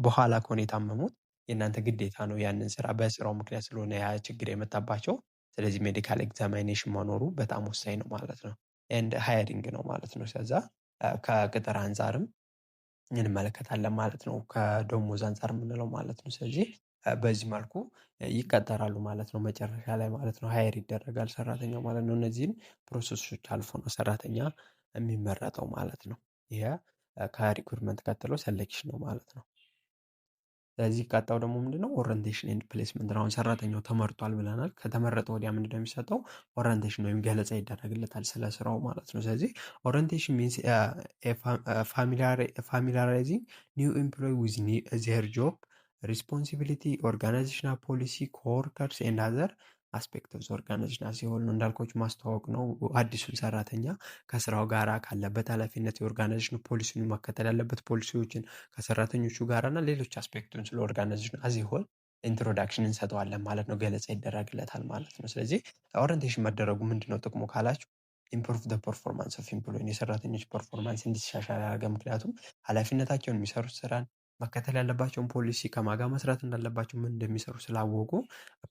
በኋላ ከሆነ የታመሙት የእናንተ ግዴታ ነው ያንን ስራ በስራው ምክንያት ስለሆነ ያ ችግር የመጣባቸው። ስለዚህ ሜዲካል ኤግዛሚኔሽን መኖሩ በጣም ወሳኝ ነው ማለት ነው። ኤንድ ሃየሪንግ ነው ማለት ነው። ስለዛ ከቅጥር አንጻርም እንመለከታለን ማለት ነው። ከደሞዝ አንጻር የምንለው ማለት ነው። ስለዚህ በዚህ መልኩ ይቀጠራሉ ማለት ነው። መጨረሻ ላይ ማለት ነው ሃየር ይደረጋል ሰራተኛው ማለት ነው። እነዚህን ፕሮሰሶች አልፎ ነው ሰራተኛ የሚመረጠው ማለት ነው። ይሄ ከሪክሩትመንት ቀጥሎ ሴሌክሽን ነው ማለት ነው። ስለዚህ ቀጣው ደግሞ ምንድነው ኦሪንቴሽን ኤንድ ፕሌስመንት ነው። አሁን ሰራተኛው ተመርጧል ብለናል። ከተመረጠ ወዲያ ምንድነው የሚሰጠው? ኦሪንቴሽን ወይም ገለጻ ይደረግለታል ስለ ስራው ማለት ነው። ስለዚህ ኦሪንቴሽን ሚንስ ፋሚሊያራይዚንግ ኒው ኤምፕሎይ ዊዝ ዜር ጆብ ሪስፖንሲቢሊቲ ኦርጋናይዜሽናል ፖሊሲ ኮወርከርስ ኤንድ አዘር አስፔክት ኦፍ ኦርጋናይዜሽናል ሲሆን እንዳልኳችሁ ማስተዋወቅ ነው። አዲሱን ሰራተኛ ከስራው ጋራ ካለበት ኃላፊነት የኦርጋናይዜሽኑ ፖሊሲውን መከተል ያለበት ፖሊሲዎችን ከሰራተኞቹ ጋር እና ሌሎች አስፔክቱን ስለ ኦርጋናይዜሽኑ አዚሆን ኢንትሮዳክሽን እንሰጠዋለን ማለት ነው። ገለጻ ይደረግለታል ማለት ነው። ስለዚህ ኦሪንቴሽን መደረጉ ምንድነው ጥቅሙ ካላችሁ ኢምፕሩቭ ዘ ፐርፎርማንስ ኦፍ ኤምፕሎይ የሰራተኞች ፐርፎርማንስ እንዲሻሻል ያደርጋ። ምክንያቱም ኃላፊነታቸውን የሚሰሩት ስራን መከተል ያለባቸውን ፖሊሲ ከማጋ መስራት እንዳለባቸው ምን እንደሚሰሩ ስላወቁ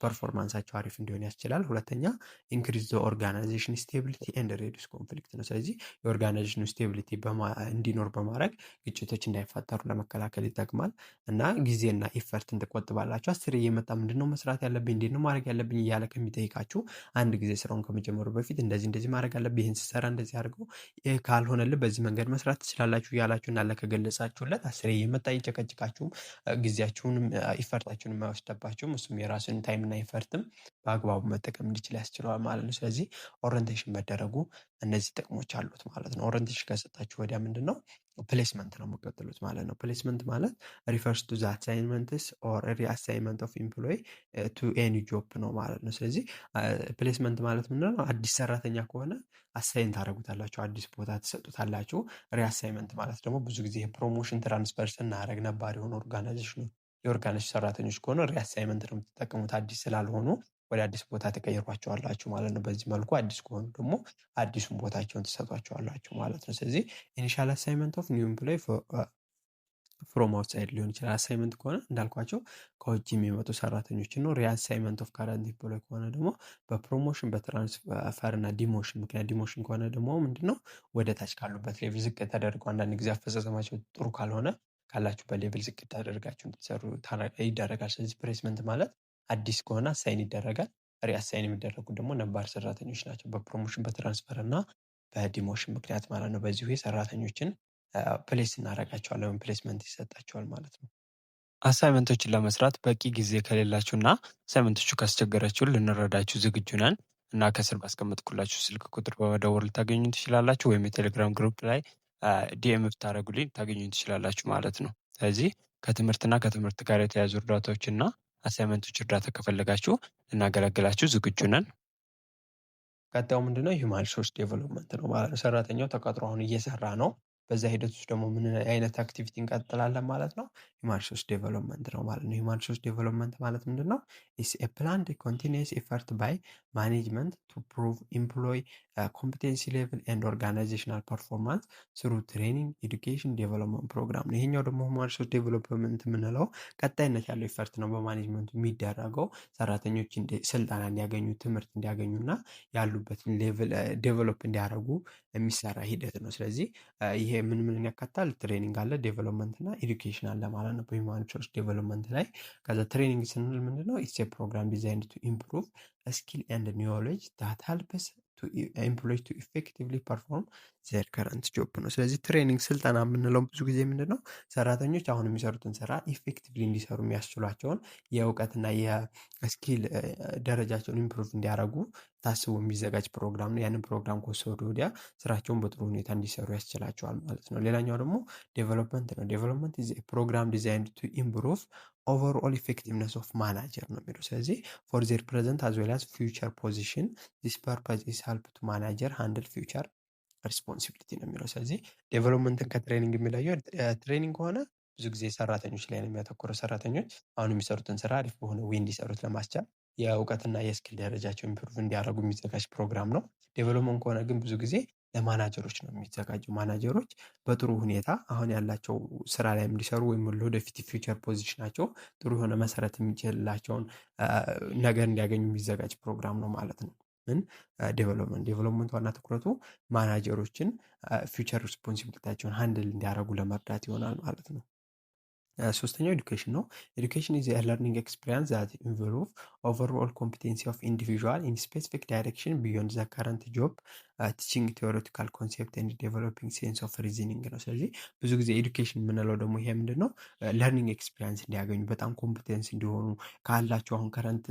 ፐርፎርማንሳቸው አሪፍ እንዲሆን ያስችላል። ሁለተኛ ኢንክሪዝ ዘ ኦርጋናይዜሽን ስቴቢሊቲ ኤንድ ሬዲዩስ ኮንፍሊክት ነው። ስለዚህ የኦርጋናይዜሽኑ ስቴቢሊቲ እንዲኖር በማድረግ ግጭቶች እንዳይፈጠሩ ለመከላከል ይጠቅማል እና ጊዜና ኢፈርትን ትቆጥባላችሁ። አስር እየመጣ ምንድነው መስራት ያለብኝ እንዴት ነው ማድረግ ያለብኝ እያለ ከሚጠይቃችሁ አንድ ጊዜ ስራውን ከመጀመሩ በፊት እንደዚህ ማድረግ አለብኝ፣ ይህን ስሰራ እንደዚህ አድርገው፣ ካልሆነልህ በዚህ መንገድ መስራት ትችላላችሁ እያላችሁ እንዳለ ከገለጻችሁለት አስር እየመጣ አያጨቀጭቃችሁም። ጊዜያችሁንም ኢፈርታችሁንም አይወስድባችሁም። እሱም የራሱን ታይም እና ኢፈርትም በአግባቡ መጠቀም እንዲችል ያስችለዋል ማለት ነው። ስለዚህ ኦሪንቴሽን መደረጉ እነዚህ ጥቅሞች አሉት ማለት ነው። ኦሪንቴሽን ከሰጣችሁ ወዲያ ምንድነው ፕሌስመንት ነው የምትቀጥሉት ማለት ነው። ፕሌስመንት ማለት ሪፈርስ ቱ ዘ አሳይንመንትስ ኦር ሪአሳይንመንት ኦፍ ኤምፕሎይ ቱ ኤኒ ጆብ ነው ማለት ነው። ስለዚህ ፕሌስመንት ማለት ምንድነው? አዲስ ሰራተኛ ከሆነ አሳይን ታደርጉታላችሁ፣ አዲስ ቦታ ትሰጡታላችሁ። ሪአሳይንመንት ማለት ደግሞ ብዙ ጊዜ የፕሮሞሽን ትራንስፈር ስናደርግ ነባር የሆኑ የኦርጋናይዜሽን ሰራተኞች ከሆነ ሪአሳይንመንት ነው የምትጠቀሙት፣ አዲስ ስላልሆኑ ወደ አዲስ ቦታ ተቀይሯቸዋላችሁ ማለት ነው። በዚህ መልኩ አዲስ ከሆኑ ደግሞ አዲሱን ቦታቸውን ትሰጧቸዋላችሁ ማለት ነው። ስለዚህ ኢኒሻል አሳይንመንት ኦፍ ኒው ኤምፕሎይ ፍሮም አውትሳይድ ሊሆን ይችላል። አሳይመንት ከሆነ እንዳልኳቸው ከውጭ የሚመጡ ሰራተኞችን ነው። ሪአሳይንመንት ኦፍ ካረንት ኤምፕሎይ ከሆነ ደግሞ በፕሮሞሽን በትራንስፈር እና ዲሞሽን ምክንያት፣ ዲሞሽን ከሆነ ደግሞ ምንድነው ወደ ታች ካሉበት ሌቭል ዝቅ ተደርገው አንዳንድ ጊዜ አፈጻጸማቸው ጥሩ ካልሆነ ካላችሁበት ሌቭል ዝቅ ተደርጋችሁ እንድትሰሩ ይደረጋል። ስለዚህ ፕሌስመንት ማለት አዲስ ከሆነ አሳይን ይደረጋል። ሪአሳይን የሚደረጉት ደግሞ ነባር ሰራተኞች ናቸው፣ በፕሮሞሽን በትራንስፈር እና በዲሞሽን ምክንያት ማለት ነው። በዚሁ ሰራተኞችን ፕሌስ እናደርጋቸዋለን ወይም ፕሌስመንት ይሰጣቸዋል ማለት ነው። አሳይመንቶችን ለመስራት በቂ ጊዜ ከሌላችሁና አሳይመንቶቹ ካስቸገራችሁ ልንረዳችሁ ዝግጁ ነን እና ከስር ባስቀመጥኩላችሁ ስልክ ቁጥር በመደወል ልታገኙ ትችላላችሁ፣ ወይም የቴሌግራም ግሩፕ ላይ ዲኤም ብታደርጉልኝ ልታገኙ ትችላላችሁ ማለት ነው። ስለዚህ ከትምህርትና ከትምህርት ጋር የተያዙ እርዳታዎችና አሳይመንቶች እርዳታ ከፈለጋችሁ ልናገለግላችሁ ዝግጁ ነን። ቀጣዩ ምንድነው? ሂውማን ሪሶርስ ዴቨሎፕመንት ነው ማለት ነው። ሰራተኛው ተቀጥሮ አሁን እየሰራ ነው። በዛ ሂደት ውስጥ ደግሞ ምን አይነት አክቲቪቲ እንቀጥላለን ማለት ነው? ሂውማን ሪሶርስ ዴቨሎፕመንት ነው ማለት ነው። ሂውማን ሪሶርስ ዴቨሎፕመንት ማለት ምንድነው? ኢስ ኤ ፕላንድ ኮንቲኒየስ ኤፈርት ባይ ማኔጅመንት ቱ ፕሩቭ ኤምፕሎይ ኮምፒቴንሲ ሌቭል ኤንድ ኦርጋናይዜሽናል ፐርፎርማንስ ስሩ ትሬኒንግ ኤዱኬሽን ዴቨሎፕመንት ፕሮግራም ነው። ይሄኛው ደግሞ ሂውማን ሪሶርስ ዴቨሎፕመንት የምንለው ቀጣይነት ያለው ኤፈርት ነው በማኔጅመንቱ የሚደረገው ሰራተኞች ስልጠና እንዲያገኙ፣ ትምህርት እንዲያገኙና ያሉበትን ሌቭል ዴቨሎፕ እንዲያደርጉ የሚሰራ ሂደት ነው። ስለዚህ ይሄ ምን ያካታል? ትሬኒንግ አለ፣ ዴቨሎፕመንት እና ኤዱኬሽን አለ ማለት ነው በሂውማን ሪሶርስ ዴቨሎፕመንት ላይ። ከዛ ትሬኒንግ ስንል ምንድነው? ኢትስ ኤ ፕሮግራም ዲዛይንድ ቱ ኢምፕሩቭ ስኪል ኤንድ ኒውሌጅ ዳት ሄልፕስ ኤምፕሎይ ቱ ኢፌክቲቭሊ ፐርፎርም ዘር ከረንት ጆብ ነው። ስለዚህ ትሬኒንግ ስልጠና የምንለው ብዙ ጊዜ ምንድነው? ሰራተኞች አሁን የሚሰሩትን ስራ ኢፌክቲቭሊ እንዲሰሩ የሚያስችሏቸውን የእውቀትና የስኪል ደረጃቸውን ኢምፕሩቭ እንዲያደርጉ ታስቦ የሚዘጋጅ ፕሮግራም ነው። ያንን ፕሮግራም ከወሰዱ ወዲያ ስራቸውን በጥሩ ሁኔታ እንዲሰሩ ያስችላቸዋል ማለት ነው። ሌላኛው ደግሞ ዴቨሎፕመንት ነው። ዴቨሎፕመንት ፕሮግራም ዲዛይንድ ቱ ኢምፕሩቭ ኦቨርኦል ኢፌክቲቭነስ ኦፍ ማናጀር ነው የሚለው። ስለዚህ ፎር ዜር ፕሬዘንት አዝ ዌል አዝ ፊውቸር ፖዚሽን ዲስ ፐርፐዝ ኢዝ ሄልፕ ቱ ማናጀር ሃንድል ፊውቸር ሪስፖንሲቢሊቲ ነው የሚለው። ስለዚህ ዴቨሎፕመንትን ከትሬኒንግ የሚለየው ትሬኒንግ ከሆነ ብዙ ጊዜ ሰራተኞች ላይ ነው የሚያተኩረው። ሰራተኞች አሁን የሚሰሩትን ስራ አሪፍ በሆነ ወይ እንዲሰሩት ለማስቻል የእውቀትና የስኪል ደረጃቸው ኢምፕሩቭ እንዲያደርጉ የሚዘጋጅ ፕሮግራም ነው። ዴቨሎፕመንት ከሆነ ግን ብዙ ጊዜ ለማናጀሮች ነው የሚዘጋጀው። ማናጀሮች በጥሩ ሁኔታ አሁን ያላቸው ስራ ላይ እንዲሰሩ ወይም ለወደፊት ፊውቸር ፖዚሽናቸው ጥሩ የሆነ መሰረት የሚችልላቸውን ነገር እንዲያገኙ የሚዘጋጅ ፕሮግራም ነው ማለት ነው። ምን ዴቨሎፕመንት ዋና ትኩረቱ ማናጀሮችን ፊውቸር ሪስፖንሲቢሊቲያቸውን ሃንድል እንዲያደርጉ ለመርዳት ይሆናል ማለት ነው። ሶስተኛው ኤዱኬሽን ነው። ኤዱኬሽን ኢዝ ኤ ለርኒንግ ኤክስፒሪየንስ ዛት ኢንቮልቭ ኦቨርኦል ኮምፒቴንሲ ኦፍ ኢንዲቪዥዋል ኢን ስፔሲፊክ ዳይሬክሽን ቢዮንድ ዘ ከረንት ጆብ ቲቺንግ ቴዎሬቲካል ኮንሴፕት ኤንድ ዴቨሎፒንግ ሴንስ ኦፍ ሪዝኒንግ ነው። ስለዚህ ብዙ ጊዜ ኤዱኬሽን የምንለው ደግሞ ይሄ ምንድን ነው? ለርኒንግ ኤክስፒሪየንስ እንዲያገኙ በጣም ኮምፒቴንስ እንዲሆኑ ካላቸው አሁን ከረንት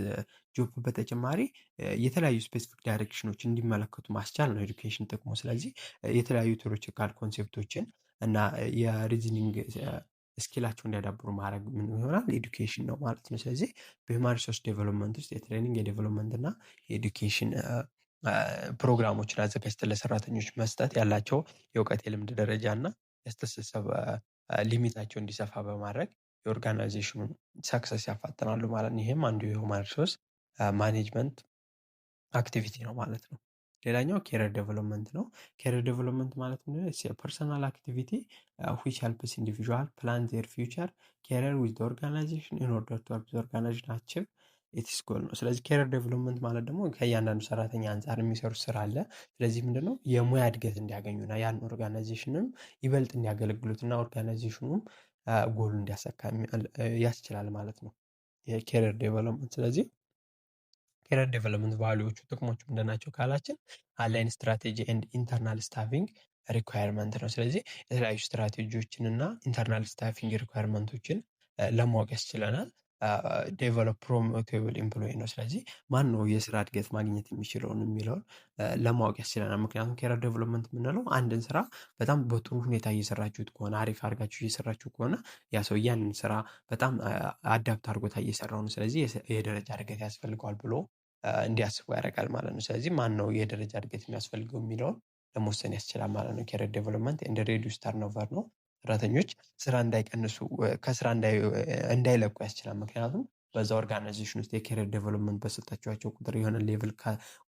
ጆብ በተጨማሪ የተለያዩ ስፔሲፊክ ዳይሬክሽኖች እንዲመለከቱ ማስቻል ነው ኤዱኬሽን ጥቅሙ። ስለዚህ የተለያዩ ቴዎሬቲካል ኮንሴፕቶችን እና የሪዝኒንግ ስኪላቸው እንዲያዳብሩ ማድረግ ምን ይሆናል? ኤዱኬሽን ነው ማለት ነው። ስለዚህ በሂውማን ሪሶርስ ዴቨሎፕመንት ውስጥ የትሬኒንግ የዴቨሎፕመንት እና የኤዱኬሽን ፕሮግራሞችን አዘጋጅተን ለሰራተኞች መስጠት ያላቸው የእውቀት የልምድ ደረጃ እና የአስተሳሰብ ሊሚታቸው እንዲሰፋ በማድረግ የኦርጋናይዜሽኑን ሰክሰስ ያፋጥናሉ ማለት ነው። ይህም አንዱ የሂውማን ሪሶርስ ማኔጅመንት አክቲቪቲ ነው ማለት ነው። ሌላኛው ኬሪየር ዴቨሎፕመንት ነው። ኬሪየር ዴቨሎፕመንት ማለት ምንድን ነው? ፐርሰናል አክቲቪቲ ዊች ሄልፕስ ኢንዲቪዥዋል ፕላን ዜር ፊውቸር ኬሪየር ዊዝ ዘ ኦርጋናይዜሽን ኢን ኦርደር ቱ ሄልፕ ዘ ኦርጋናይዜሽን አቺቭ ኢትስ ጎል ነው። ስለዚህ ኬሪየር ዴቨሎፕመንት ማለት ደግሞ ከእያንዳንዱ ሰራተኛ አንጻር የሚሰሩት ስራ አለ። ስለዚህ ምንድነው የሙያ እድገት እንዲያገኙና ያን ኦርጋናይዜሽንም ይበልጥ እንዲያገለግሉትና ኦርጋናይዜሽኑም ጎሉ እንዲያሳካ ያስችላል ማለት ነው የኬሪየር ዴቨሎፕመንት። ስለዚህ ኬሪየር ዴቨሎፕመንት ቫልዩዎቹ ጥቅሞቹ ምንድናቸው ካላችን አላይን ስትራቴጂ ኤንድ ኢንተርናል ስታፊንግ ሪኳየርመንት ነው። ስለዚህ የተለያዩ ስትራቴጂዎችን እና ኢንተርናል ስታፊንግ ሪኳየርመንቶችን ለማወቅ ያስችለናል። ዴቨሎፕ ፕሮሞቴብል ኤምፕሎይ ነው። ስለዚህ ማነው የስራ እድገት ማግኘት የሚችለውን የሚለውን ለማወቅ ያስችለናል። ምክንያቱም ኬሪየር ዴቨሎፕመንት የምንለው አንድን ስራ በጣም በጥሩ ሁኔታ እየሰራችሁት ከሆነ አሪፍ አድርጋችሁ እየሰራችሁ ከሆነ ያ ሰው ያንን ስራ በጣም አዳፕት አድርጎታ እየሰራው ነው። ስለዚህ የደረጃ እድገት ያስፈልገዋል ብሎ እንዲያስቡ ያደርጋል ማለት ነው። ስለዚህ ማነው የደረጃ እድገት የሚያስፈልገው የሚለውን ለመወሰን ያስችላል ማለት ነው። ኬሪየር ዴቨሎፕመንት ኤንድ ሬዲዩስ ተርኖቨር ነው። ሰራተኞች ስራ እንዳይቀንሱ ከስራ እንዳይለቁ ያስችላል። ምክንያቱም በዛ ኦርጋናይዜሽን ውስጥ የኬሪየር ዴቨሎፕመንት በሰጣችኋቸው ቁጥር የሆነ ሌቭል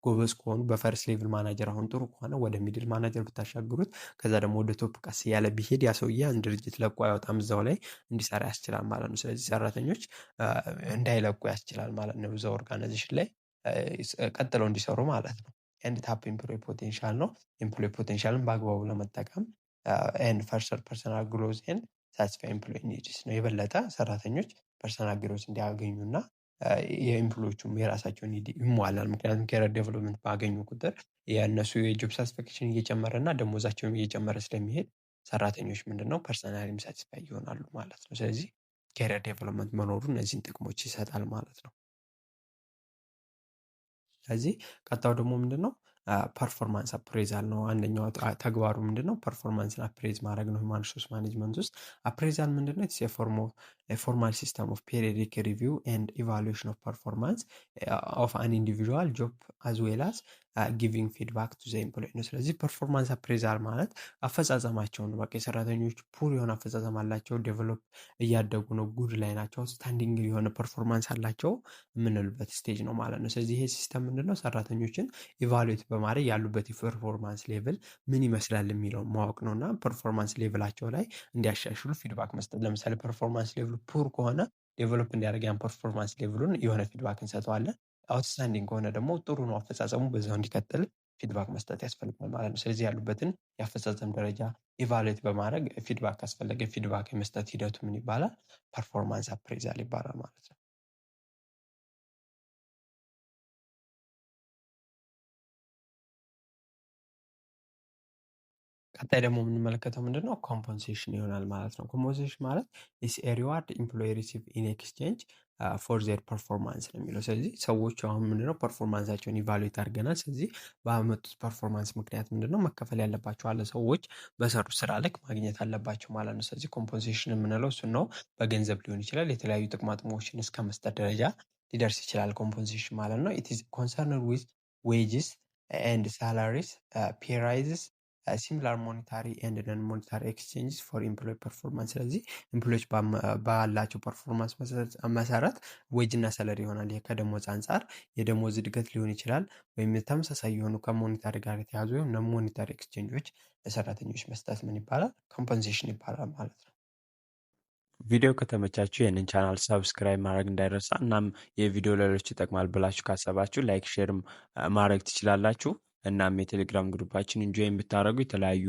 ጎበዝ ከሆኑ በፈርስት ሌቭል ማናጀር አሁን ጥሩ ከሆነ ወደ ሚድል ማናጀር ብታሻግሩት ከዛ ደግሞ ወደ ቶፕ ቀስ እያለ ቢሄድ ያ ሰውዬ አንድ ድርጅት ለቆ አይወጣም፣ እዛው ላይ እንዲሰራ ያስችላል ማለት ነው። ስለዚህ ሰራተኞች እንዳይለቁ ያስችላል ማለት ነው። እዛው ኦርጋናይዜሽን ላይ ቀጥለው እንዲሰሩ ማለት ነው። ኤንድ ታፕ ኤምፕሎይ ፖቴንሻል ነው። ኤምፕሎይ ፖቴንሻልን በአግባቡ ለመጠቀም ኤንድ ፈርሰር ፐርሰናል ግሮዝ ኤንድ ሳቲስፋይ ኤምፕሎይ ኒድስ ነው። የበለጠ ሰራተኞች ፐርሰናል ግሮዝ እንዲያገኙ እና የኤምፕሎዮቹም የራሳቸውን ኒድ ይሟላል። ምክንያቱም ኬሪየር ዴቨሎፕመንት ባገኙ ቁጥር የእነሱ የጆብ ሳቲስፋክሽን እየጨመረ እና ደሞዛቸውም እየጨመረ ስለሚሄድ ሰራተኞች ምንድነው ፐርሰናሊም ሳቲስፋይ ይሆናሉ ማለት ነው። ስለዚህ ኬሪየር ዴቨሎፕመንት መኖሩ እነዚህን ጥቅሞች ይሰጣል ማለት ነው። ስለዚህ ቀጣዩ ደግሞ ምንድነው? ፐርፎርማንስ አፕሬዛል ነው። አንደኛው ተግባሩ ምንድነው? ፐርፎርማንስን አፕሬዝ ማድረግ ነው። ሂውማን ሪሶርስ ማኔጅመንት ውስጥ አፕሬዛል ምንድነው? ኢትስ ፎርማል ሲስተም ኦፍ ፔሪዮዲክ ሪቪው ኤንድ ኢቫሉዌሽን ኦፍ ፐርፎርማንስ ኦፍ አን ኢንዲቪዥዋል ጆብ አዝ ዌል አዝ ጊቪንግ ፊድባክ ቱ ዘ ኤምፕሎይ ነው። ስለዚህ ፐርፎርማንስ አፕሬዛል ማለት አፈጻጸማቸውን በቃ የሰራተኞች ፑር የሆነ አፈጻጸም አላቸው፣ ዴቨሎፕ እያደጉ ነው፣ ጉድ ላይ ናቸው፣ ስታንዲንግ የሆነ ፐርፎርማንስ አላቸው የምንልበት ስቴጅ ነው ማለት ነው። ስለዚህ ይሄ ሲስተም ምንድነው? ሰራተኞችን ኢቫሉዌት በማድረግ ያሉበት የፐርፎርማንስ ሌቭል ምን ይመስላል የሚለውን ማወቅ ነው እና ፐርፎርማንስ ሌቭላቸው ላይ እንዲያሻሽሉ ፊድባክ መስጠት። ለምሳሌ ፐርፎርማንስ ሌቭሉ ፑር ከሆነ ዴቨሎፕ እንዲያደርግ ያን ፐርፎርማንስ ሌቭሉን የሆነ ፊድባክ እንሰጠዋለን። አውትስታንዲንግ ከሆነ ደግሞ ጥሩ ነው አፈጻጸሙ በዛው እንዲቀጥል ፊድባክ መስጠት ያስፈልጋል ማለት ነው። ስለዚህ ያሉበትን የአፈጻጸም ደረጃ ኢቫሉዌት በማድረግ ፊድባክ ካስፈለገ ፊድባክ የመስጠት ሂደቱ ምን ይባላል? ፐርፎርማንስ አፕሬዛል ይባላል ማለት ነው። ቀጣይ ደግሞ የምንመለከተው ምንድነው? ኮምፐንሴሽን ይሆናል ማለት ነው። ኮምፐንሴሽን ማለት ኢስ ኤ ሪዋርድ ኤምፕሎይ ሪሲቭ ኢን ኤክስቼንጅ ፎር ዜር ፐርፎርማንስ ነው የሚለው። ስለዚህ ሰዎች አሁን ምንድነው ፐርፎርማንሳቸውን ኢቫሉዌት አድርገናል። ስለዚህ ባመጡት ፐርፎርማንስ ምክንያት ምንድነው መከፈል ያለባቸው አለ፣ ሰዎች በሰሩት ስራ ልክ ማግኘት አለባቸው ማለት ነው። ስለዚህ ኮምፐንሴሽን የምንለው እሱን ነው። በገንዘብ ሊሆን ይችላል፣ የተለያዩ ጥቅማ ጥቅሞችን እስከ መስጠት ደረጃ ሊደርስ ይችላል ኮምፐንሴሽን ማለት ነው። ኢት ኢዝ ኮንሰርንድ ዊዝ ዌጅስ ኤንድ ሳላሪስ ፔ ራይዝስ ሲሚላር ሞኔታሪ ኤንድ ነን ሞኔታሪ ኤክስቼንጅስ ፎር ኤምፕሎይ ፐርፎርማንስ። ስለዚህ ኤምፕሎዮች ባላቸው ፐርፎርማንስ መሰረት ዌጅ እና ሰለሪ ይሆናል። ይሄ ከደሞዝ አንጻር የደሞዝ እድገት ሊሆን ይችላል፣ ወይም ተመሳሳይ የሆኑ ከሞኔታሪ ጋር የተያዙ ወይም ነን ሞኔታሪ ኤክስቼንጆች ለሰራተኞች መስጠት ምን ይባላል? ኮምፐንሴሽን ይባላል ማለት ነው። ቪዲዮ ከተመቻችሁ ይህንን ቻናል ሰብስክራይብ ማድረግ እንዳይረሳ። እናም የቪዲዮ ሌሎች ይጠቅማል ብላችሁ ካሰባችሁ ላይክ ሼርም ማድረግ ትችላላችሁ። እናም የቴሌግራም ግሩፓችን ኢንጆይን ብታደረጉ የተለያዩ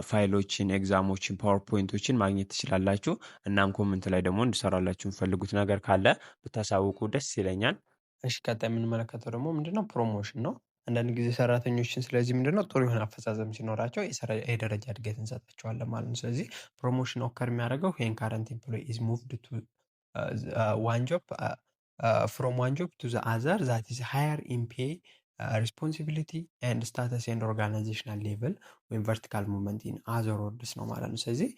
ፋይሎችን፣ ኤግዛሞችን፣ ፓወርፖይንቶችን ማግኘት ትችላላችሁ። እናም ኮመንት ላይ ደግሞ እንድሰራላችሁ የምፈልጉት ነገር ካለ ብታሳውቁ ደስ ይለኛል። እሺ ቀጣይ የምንመለከተው ደግሞ ምንድነው? ፕሮሞሽን ነው። አንዳንድ ጊዜ ሰራተኞችን ስለዚህ ምንድነው ጥሩ የሆነ አፈጻጸም ሲኖራቸው የደረጃ እድገት እንሰጣቸዋለን ማለት ነው። ስለዚህ ፕሮሞሽን ኦከር የሚያደርገው ዌን ካረንት ኤምፕሎይ ኢዝ ሙቭድ ቱ ዋን ጆብ ፍሮም ዋን ጆብ ቱ ዘ አዘር ዛት ኢዝ ሃየር ኢን ፔይ ሪስፖንሲቢሊቲ ኤንድ ስታተስ ኤንድ ኦርጋናይዜሽናል ሌቭል ወይም ቨርቲካል ሙቭመንት ኢን አዘር ወርድስ ነው ማለት ነው። ስለዚህ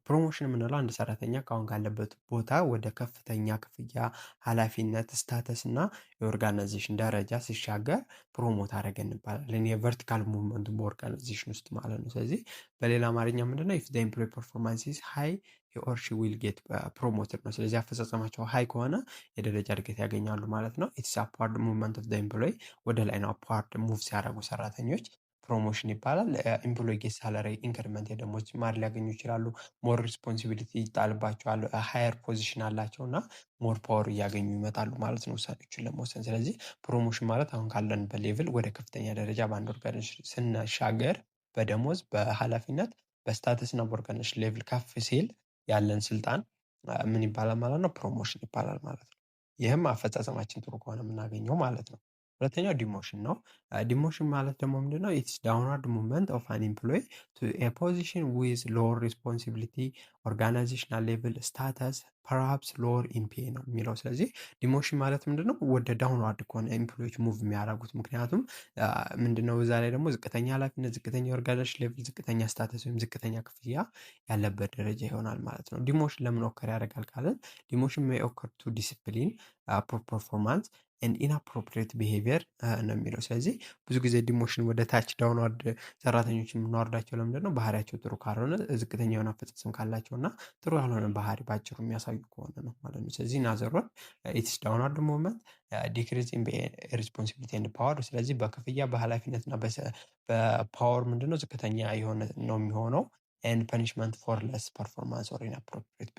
ፕሮሞሽን የምንለው አንድ ሰራተኛ ከአሁን ካለበት ቦታ ወደ ከፍተኛ ክፍያ፣ ኃላፊነት፣ ስታተስ እና የኦርጋናይዜሽን ደረጃ ሲሻገር ፕሮሞት አደረገ እንባላለን። የቨርቲካል ሙቭመንቱ በኦርጋናይዜሽን ውስጥ ማለት ነው። ስለዚህ በሌላ አማርኛ ምንድነው? ኢፍ ዘ ኤምፕሎይ ፐርፎርማንስ ኢዝ ሃይ ኦር ሺ ዊል ጌት ፕሮሞትድ ነው። ስለዚህ አፈጻጸማቸው ሃይ ከሆነ የደረጃ እድገት ያገኛሉ ማለት ነው። ኢትስ አፕዋርድ ሙቭመንት ኦፍ ዘ ኤምፕሎይ ወደ ላይ ነው አፕዋርድ ሙቭ ሲያደርጉ ሰራተኞች ፕሮሞሽን ይባላል። ኤምፕሎይ ጌት ሳላሪ ኢንክሪመንት የደሞዝ ጭማሪ ሊያገኙ ይችላሉ። ሞር ሪስፖንሲቢሊቲ ይጣልባቸዋል። ሃየር ፖዚሽን አላቸው እና ሞር ፓወር እያገኙ ይመጣሉ ማለት ነው ውሳኔዎችን ለመወሰን። ስለዚህ ፕሮሞሽን ማለት አሁን ካለንበት ሌቭል ወደ ከፍተኛ ደረጃ በአንድ ኦርጋናይዜሽን ስናሻገር በደሞዝ በኃላፊነት በስታተስ እና በኦርጋናይዜሽን ሌቭል ከፍ ሲል ያለን ስልጣን ምን ይባላል ማለት ነው? ፕሮሞሽን ይባላል ማለት ነው። ይህም አፈጻጸማችን ጥሩ ከሆነ የምናገኘው ማለት ነው። ሁለተኛው ዲሞሽን ነው። ዲሞሽን ማለት ደግሞ ምንድነው? ኢትስ ዳውንዋርድ ሙቭመንት ኦፍ አን ኤምፕሎይ ቱ ኤ ፖዚሽን ዊዝ ሎወር ሪስፖንሲቢሊቲ ኦርጋናይዜሽናል ሌቭል ስታተስ ፐርሃፕስ ሎወር ኢን ፔይ ነው የሚለው። ስለዚህ ዲሞሽን ማለት ምንድነው? ወደ ዳውንዋርድ ከሆነ ኤምፕሎዮች ሙቭ የሚያደርጉት ምክንያቱም ምንድነው እዛ ላይ ደግሞ ዝቅተኛ ኃላፊነት፣ ዝቅተኛ ኦርጋናይዜሽን ሌቭል፣ ዝቅተኛ ስታተስ ወይም ዝቅተኛ ክፍያ ያለበት ደረጃ ይሆናል ማለት ነው። ዲሞሽን ለምን ኦከር ያደርጋል ካለን ዲሞሽን ሜይ ኦከር ቱ ዲሲፕሊን ፖር ፐርፎርማንስ ኤንድ ኢንአፕሮፕሪየት ቢሄቪየር ነው የሚለው። ስለዚህ ብዙ ጊዜ ዲሞሽን ወደ ታች ዳውንዋርድ ሰራተኞች የምናወርዳቸው ለምንድን ነው? ባህሪያቸው ጥሩ ካልሆነ፣ ዝቅተኛ የሆነ አፈጻጸም ካላቸው እና ጥሩ ያልሆነ ባህሪ ባጭሩ የሚያሳዩ ከሆነ ነው ማለት ነው። ስለዚህ ናዘርወርድ ኢትስ ዳውንዋርድ ሙቭመንት ዲክሪዝ ኢን ሪስፖንሲቢሊቲ ኤንድ ፓወር። ስለዚህ በክፍያ በኃላፊነትና በፓወር ምንድነው ዝቅተኛ የሆነ ነው የሚሆነው። ኤንድ ፐኒሽመንት ፎር ለስ ፐርፎርማንስ ኦር ኢንአፕሮፕሪየት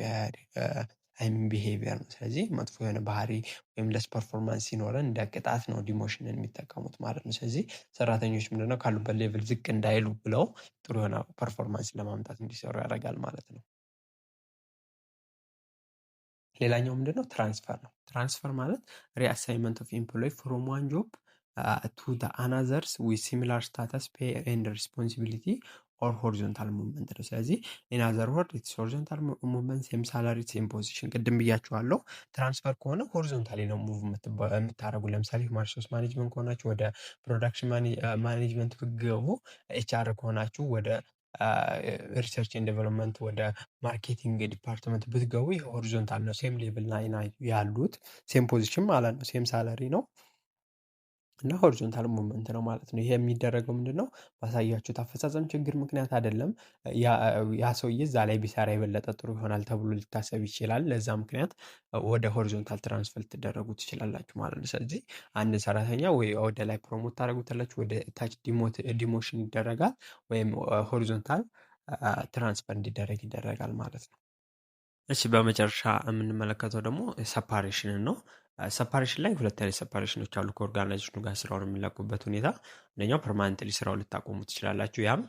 ቢሄቪየር ነው። ስለዚህ መጥፎ የሆነ ባህሪ ወይም ለስ ፐርፎርማንስ ሲኖረን እንደ ቅጣት ነው ዲሞሽንን የሚጠቀሙት ማለት ነው። ስለዚህ ሰራተኞች ምንድነው ካሉበት ሌቭል ዝቅ እንዳይሉ ብለው ጥሩ የሆነ ፐርፎርማንስ ለማምጣት እንዲሰሩ ያደርጋል ማለት ነው። ሌላኛው ምንድነው? ትራንስፈር ነው። ትራንስፈር ማለት ሪአሳይንመንት ኦፍ ኤምፕሎይ ፍሮም ዋን ጆብ ቱ አናዘርስ ዊዝ ሲሚላር ስታተስ ፔይ ኤንድ ሪስፖንሲቢሊቲ ኦር ሆሪዞንታል ሙቭመንት ነው። ስለዚህ ኢን አዘር ወርድ ኢትስ ሆሪዞንታል ሙቭመንት ሴም ሳላሪ ሴም ፖዚሽን። ቅድም ብያችኋለሁ። ትራንስፈር ከሆነ ሆሪዞንታሊ ነው ሙቭ የምታደርጉ። ለምሳሌ ሂውማን ሪሶርስ ማኔጅመንት ከሆናችሁ ወደ ፕሮዳክሽን ማኔጅመንት ብትገቡ፣ ኤችአር ከሆናችሁ ወደ ሪሰርች ኤንድ ዴቨሎፕመንት ወደ ማርኬቲንግ ዲፓርትመንት ብትገቡ ሆሪዞንታል ነው። ሴም ሌቭል ላይ ያሉት ሴም ፖዚሽን ማለት ነው። ሴም ሳላሪ ነው እና ሆሪዞንታል ሙቭመንት ነው ማለት ነው። ይሄ የሚደረገው ምንድነው? ባሳያችሁት አፈጻጸም ችግር ምክንያት አይደለም። ያ ሰውዬ እዛ ላይ ቢሰራ የበለጠ ጥሩ ይሆናል ተብሎ ሊታሰብ ይችላል። ለዛ ምክንያት ወደ ሆሪዞንታል ትራንስፈር ልትደረጉ ትችላላችሁ ማለት ነው። ስለዚህ አንድ ሰራተኛ ወይ ወደ ላይ ፕሮሞት ታደርጉታላችሁ፣ ወደ ታች ዲሞሽን ይደረጋል፣ ወይም ሆሪዞንታል ትራንስፈር እንዲደረግ ይደረጋል ማለት ነው። እሺ በመጨረሻ የምንመለከተው ደግሞ ሰፓሬሽንን ነው። ሰፓሬሽን ላይ ሁለት አይነት ሰፓሬሽኖች አሉ ከኦርጋናይዜሽኑ ጋር ስራውን የሚለቁበት ሁኔታ። አንደኛው ፐርማነንትሊ ስራውን ልታቆሙ ትችላላችሁ። ያም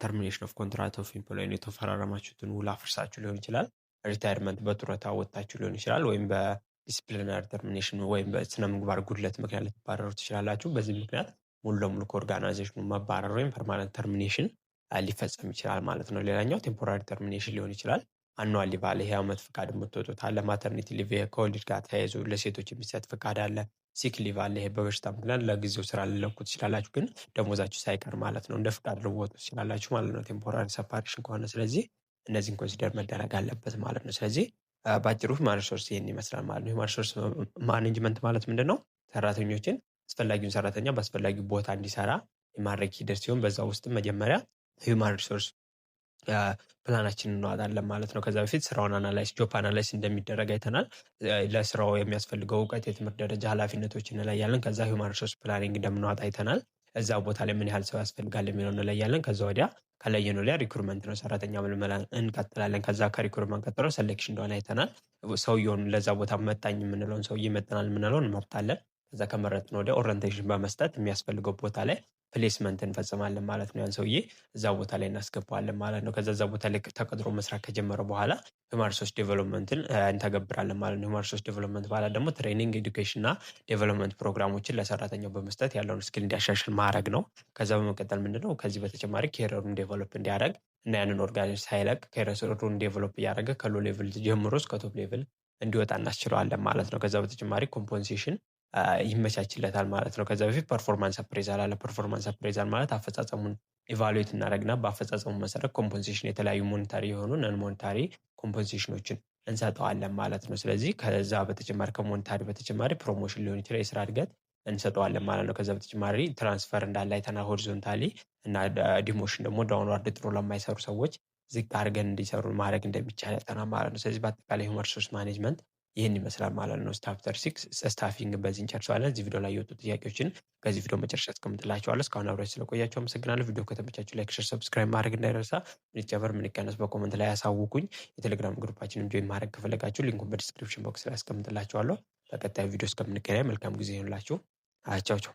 ተርሚኔሽን ኦፍ ኮንትራክት ኦፍ ኤምፕሎይ ነው። የተፈራረማችሁትን ውል አፍርሳችሁ ሊሆን ይችላል። ሪታይርመንት በጡረታ ወጥታችሁ ሊሆን ይችላል። ወይም በዲስፕሊናሪ ተርሚኔሽን ወይም በስነ ምግባር ጉድለት ምክንያት ልትባረሩ ትችላላችሁ። በዚህ ምክንያት ሙሉ ለሙሉ ከኦርጋናይዜሽኑ መባረር ወይም ፐርማነንት ተርሚኔሽን ሊፈጸም ይችላል ማለት ነው። ሌላኛው ቴምፖራሪ ተርሚኔሽን ሊሆን ይችላል። አኗል ሊቭ አለ። ይሄ ዓመት ፍቃድ የምትወጡት አለ። ማተርኒቲ ሊቭ ከወሊድ ጋር ተያይዞ ለሴቶች የሚሰጥ ፍቃድ አለ። ሲክ ሊቭ አለ። ይሄ በበሽታ ምክንያት ለጊዜው ስራ ልለቁ ትችላላችሁ፣ ግን ደሞዛችሁ ሳይቀር ማለት ነው። እንደ ፍቃድ ልወጡ ትችላላችሁ ማለት ነው ቴምፖራሪ ሰፓሬሽን ከሆነ። ስለዚህ እነዚህን ኮንሲደር መደረግ አለበት ማለት ነው። ስለዚህ በአጭሩ ሂውማን ሪሶርስ ይህን ይመስላል ማለት ነው። ሂውማን ሪሶርስ ማኔጅመንት ማለት ምንድን ነው? ሰራተኞችን አስፈላጊውን ሰራተኛ በአስፈላጊው ቦታ እንዲሰራ የማድረግ ሂደት ሲሆን በዛ ውስጥ መጀመሪያ ሂውማን ሪሶርስ ፕላናችንን እናወጣለን ማለት ነው። ከዛ በፊት ስራውን አናላይዝ ጆብ አናላይዝ እንደሚደረግ አይተናል። ለስራው የሚያስፈልገው እውቀት፣ የትምህርት ደረጃ፣ ኃላፊነቶች እንለያለን። ከዛ ሂውማን ሪሶርስ ፕላኒንግ እንደምናወጣ አይተናል። እዛ ቦታ ላይ ምን ያህል ሰው ያስፈልጋል የሚለው እንለያለን። ከዛ ወዲያ ከለየነው ላይ ሪክሩትመንት ነው፣ ሰራተኛ ምልመላ እንቀጥላለን። ከዛ ከሪክሩትመንት ቀጥሎ ሴሌክሽን እንደሆነ አይተናል። ሰውየውን ለዛ ቦታ መጣኝ የምንለውን ሰውዬ መጠናል የምንለውን እንመርጣለን። ከዛ ከመረጥን ወዲያ ኦሪንቴሽን በመስጠት የሚያስፈልገው ቦታ ላይ ፕሌስመንት እንፈጽማለን ማለት ነው። ያን ሰውዬ እዛ ቦታ ላይ እናስገባዋለን ማለት ነው። ከዛ እዛ ቦታ ላይ ተቀጥሮ መስራት ከጀመረ በኋላ ሂውማን ሪሶርስ ዴቨሎፕመንትን እንተገብራለን ማለት ነው። ሂውማን ሪሶርስ ዴቨሎፕመንት በኋላ ደግሞ ትሬኒንግ፣ ኤዱኬሽን እና ዴቨሎፕመንት ፕሮግራሞችን ለሰራተኛው በመስጠት ያለውን ስኪል እንዲያሻሽል ማድረግ ነው። ከዛ በመቀጠል ምንድነው ከዚህ በተጨማሪ ኬሪየሩን ዴቨሎፕ እንዲያደርግ እና ያንን ኦርጋናይዜሽን ሳይለቅ ኬሪየሩን ዴቨሎፕ እያደረገ ከሎ ሌቭል ጀምሮ እስከ ቶፕ ሌቭል እንዲወጣ እናስችለዋለን ማለት ነው። ከዛ በተጨማሪ ኮምፖንሴሽን ይመቻችለታል ማለት ነው። ከዛ በፊት ፐርፎርማንስ አፕሬዛል አለ። ፐርፎርማንስ አፕሬዛል ማለት አፈጻጸሙን ኢቫሉዌት እናደርግና በአፈጻጸሙ መሰረት ኮምፖንሴሽን የተለያዩ ሞኔታሪ የሆኑ ነን ሞኔታሪ ኮምፖንሴሽኖችን እንሰጠዋለን ማለት ነው። ስለዚህ ከዛ በተጨማሪ ከሞኔታሪ በተጨማሪ ፕሮሞሽን ሊሆን ይችላል፣ የስራ እድገት እንሰጠዋለን ማለት ነው። ከዛ በተጨማሪ ትራንስፈር እንዳለ አይተናል ሆሪዞንታሊ፣ እና ዲሞሽን ደግሞ ዳውንዋርድ ጥሩ ለማይሰሩ ሰዎች ዝቅ አድርገን እንዲሰሩ ማድረግ እንደሚቻል አይተናል ማለት ነው። ስለዚህ በአጠቃላይ ሂውማን ሪሶርስ ማኔጅመንት ይህን ይመስላል ማለት ነው። ቻፕተር 6 ስታፊንግ በዚህ እንጨርሰዋለን። እዚህ ቪዲዮ ላይ የወጡ ጥያቄዎችን ከዚህ ቪዲዮ መጨረሻ አስቀምጥላችኋለሁ። እስካሁን አብራችሁ ስለቆያችሁ አመሰግናለሁ። ቪዲዮ ከተመቻችሁ ላይክ፣ ሼር፣ ሰብስክራይብ ማድረግ እንዳይረሳ። ምን ጨመር ምን ይቀነስ በኮመንት ላይ ያሳውቁኝ። የቴሌግራም ግሩፓችንን ጆይን ማድረግ ከፈለጋችሁ ሊንኩን በዲስክሪፕሽን ቦክስ ላይ አስቀምጥላችኋለሁ። በቀጣዩ ቪዲዮ እስከምንገናኝ መልካም ጊዜ ይሁንላችሁ። ቻው ቻው።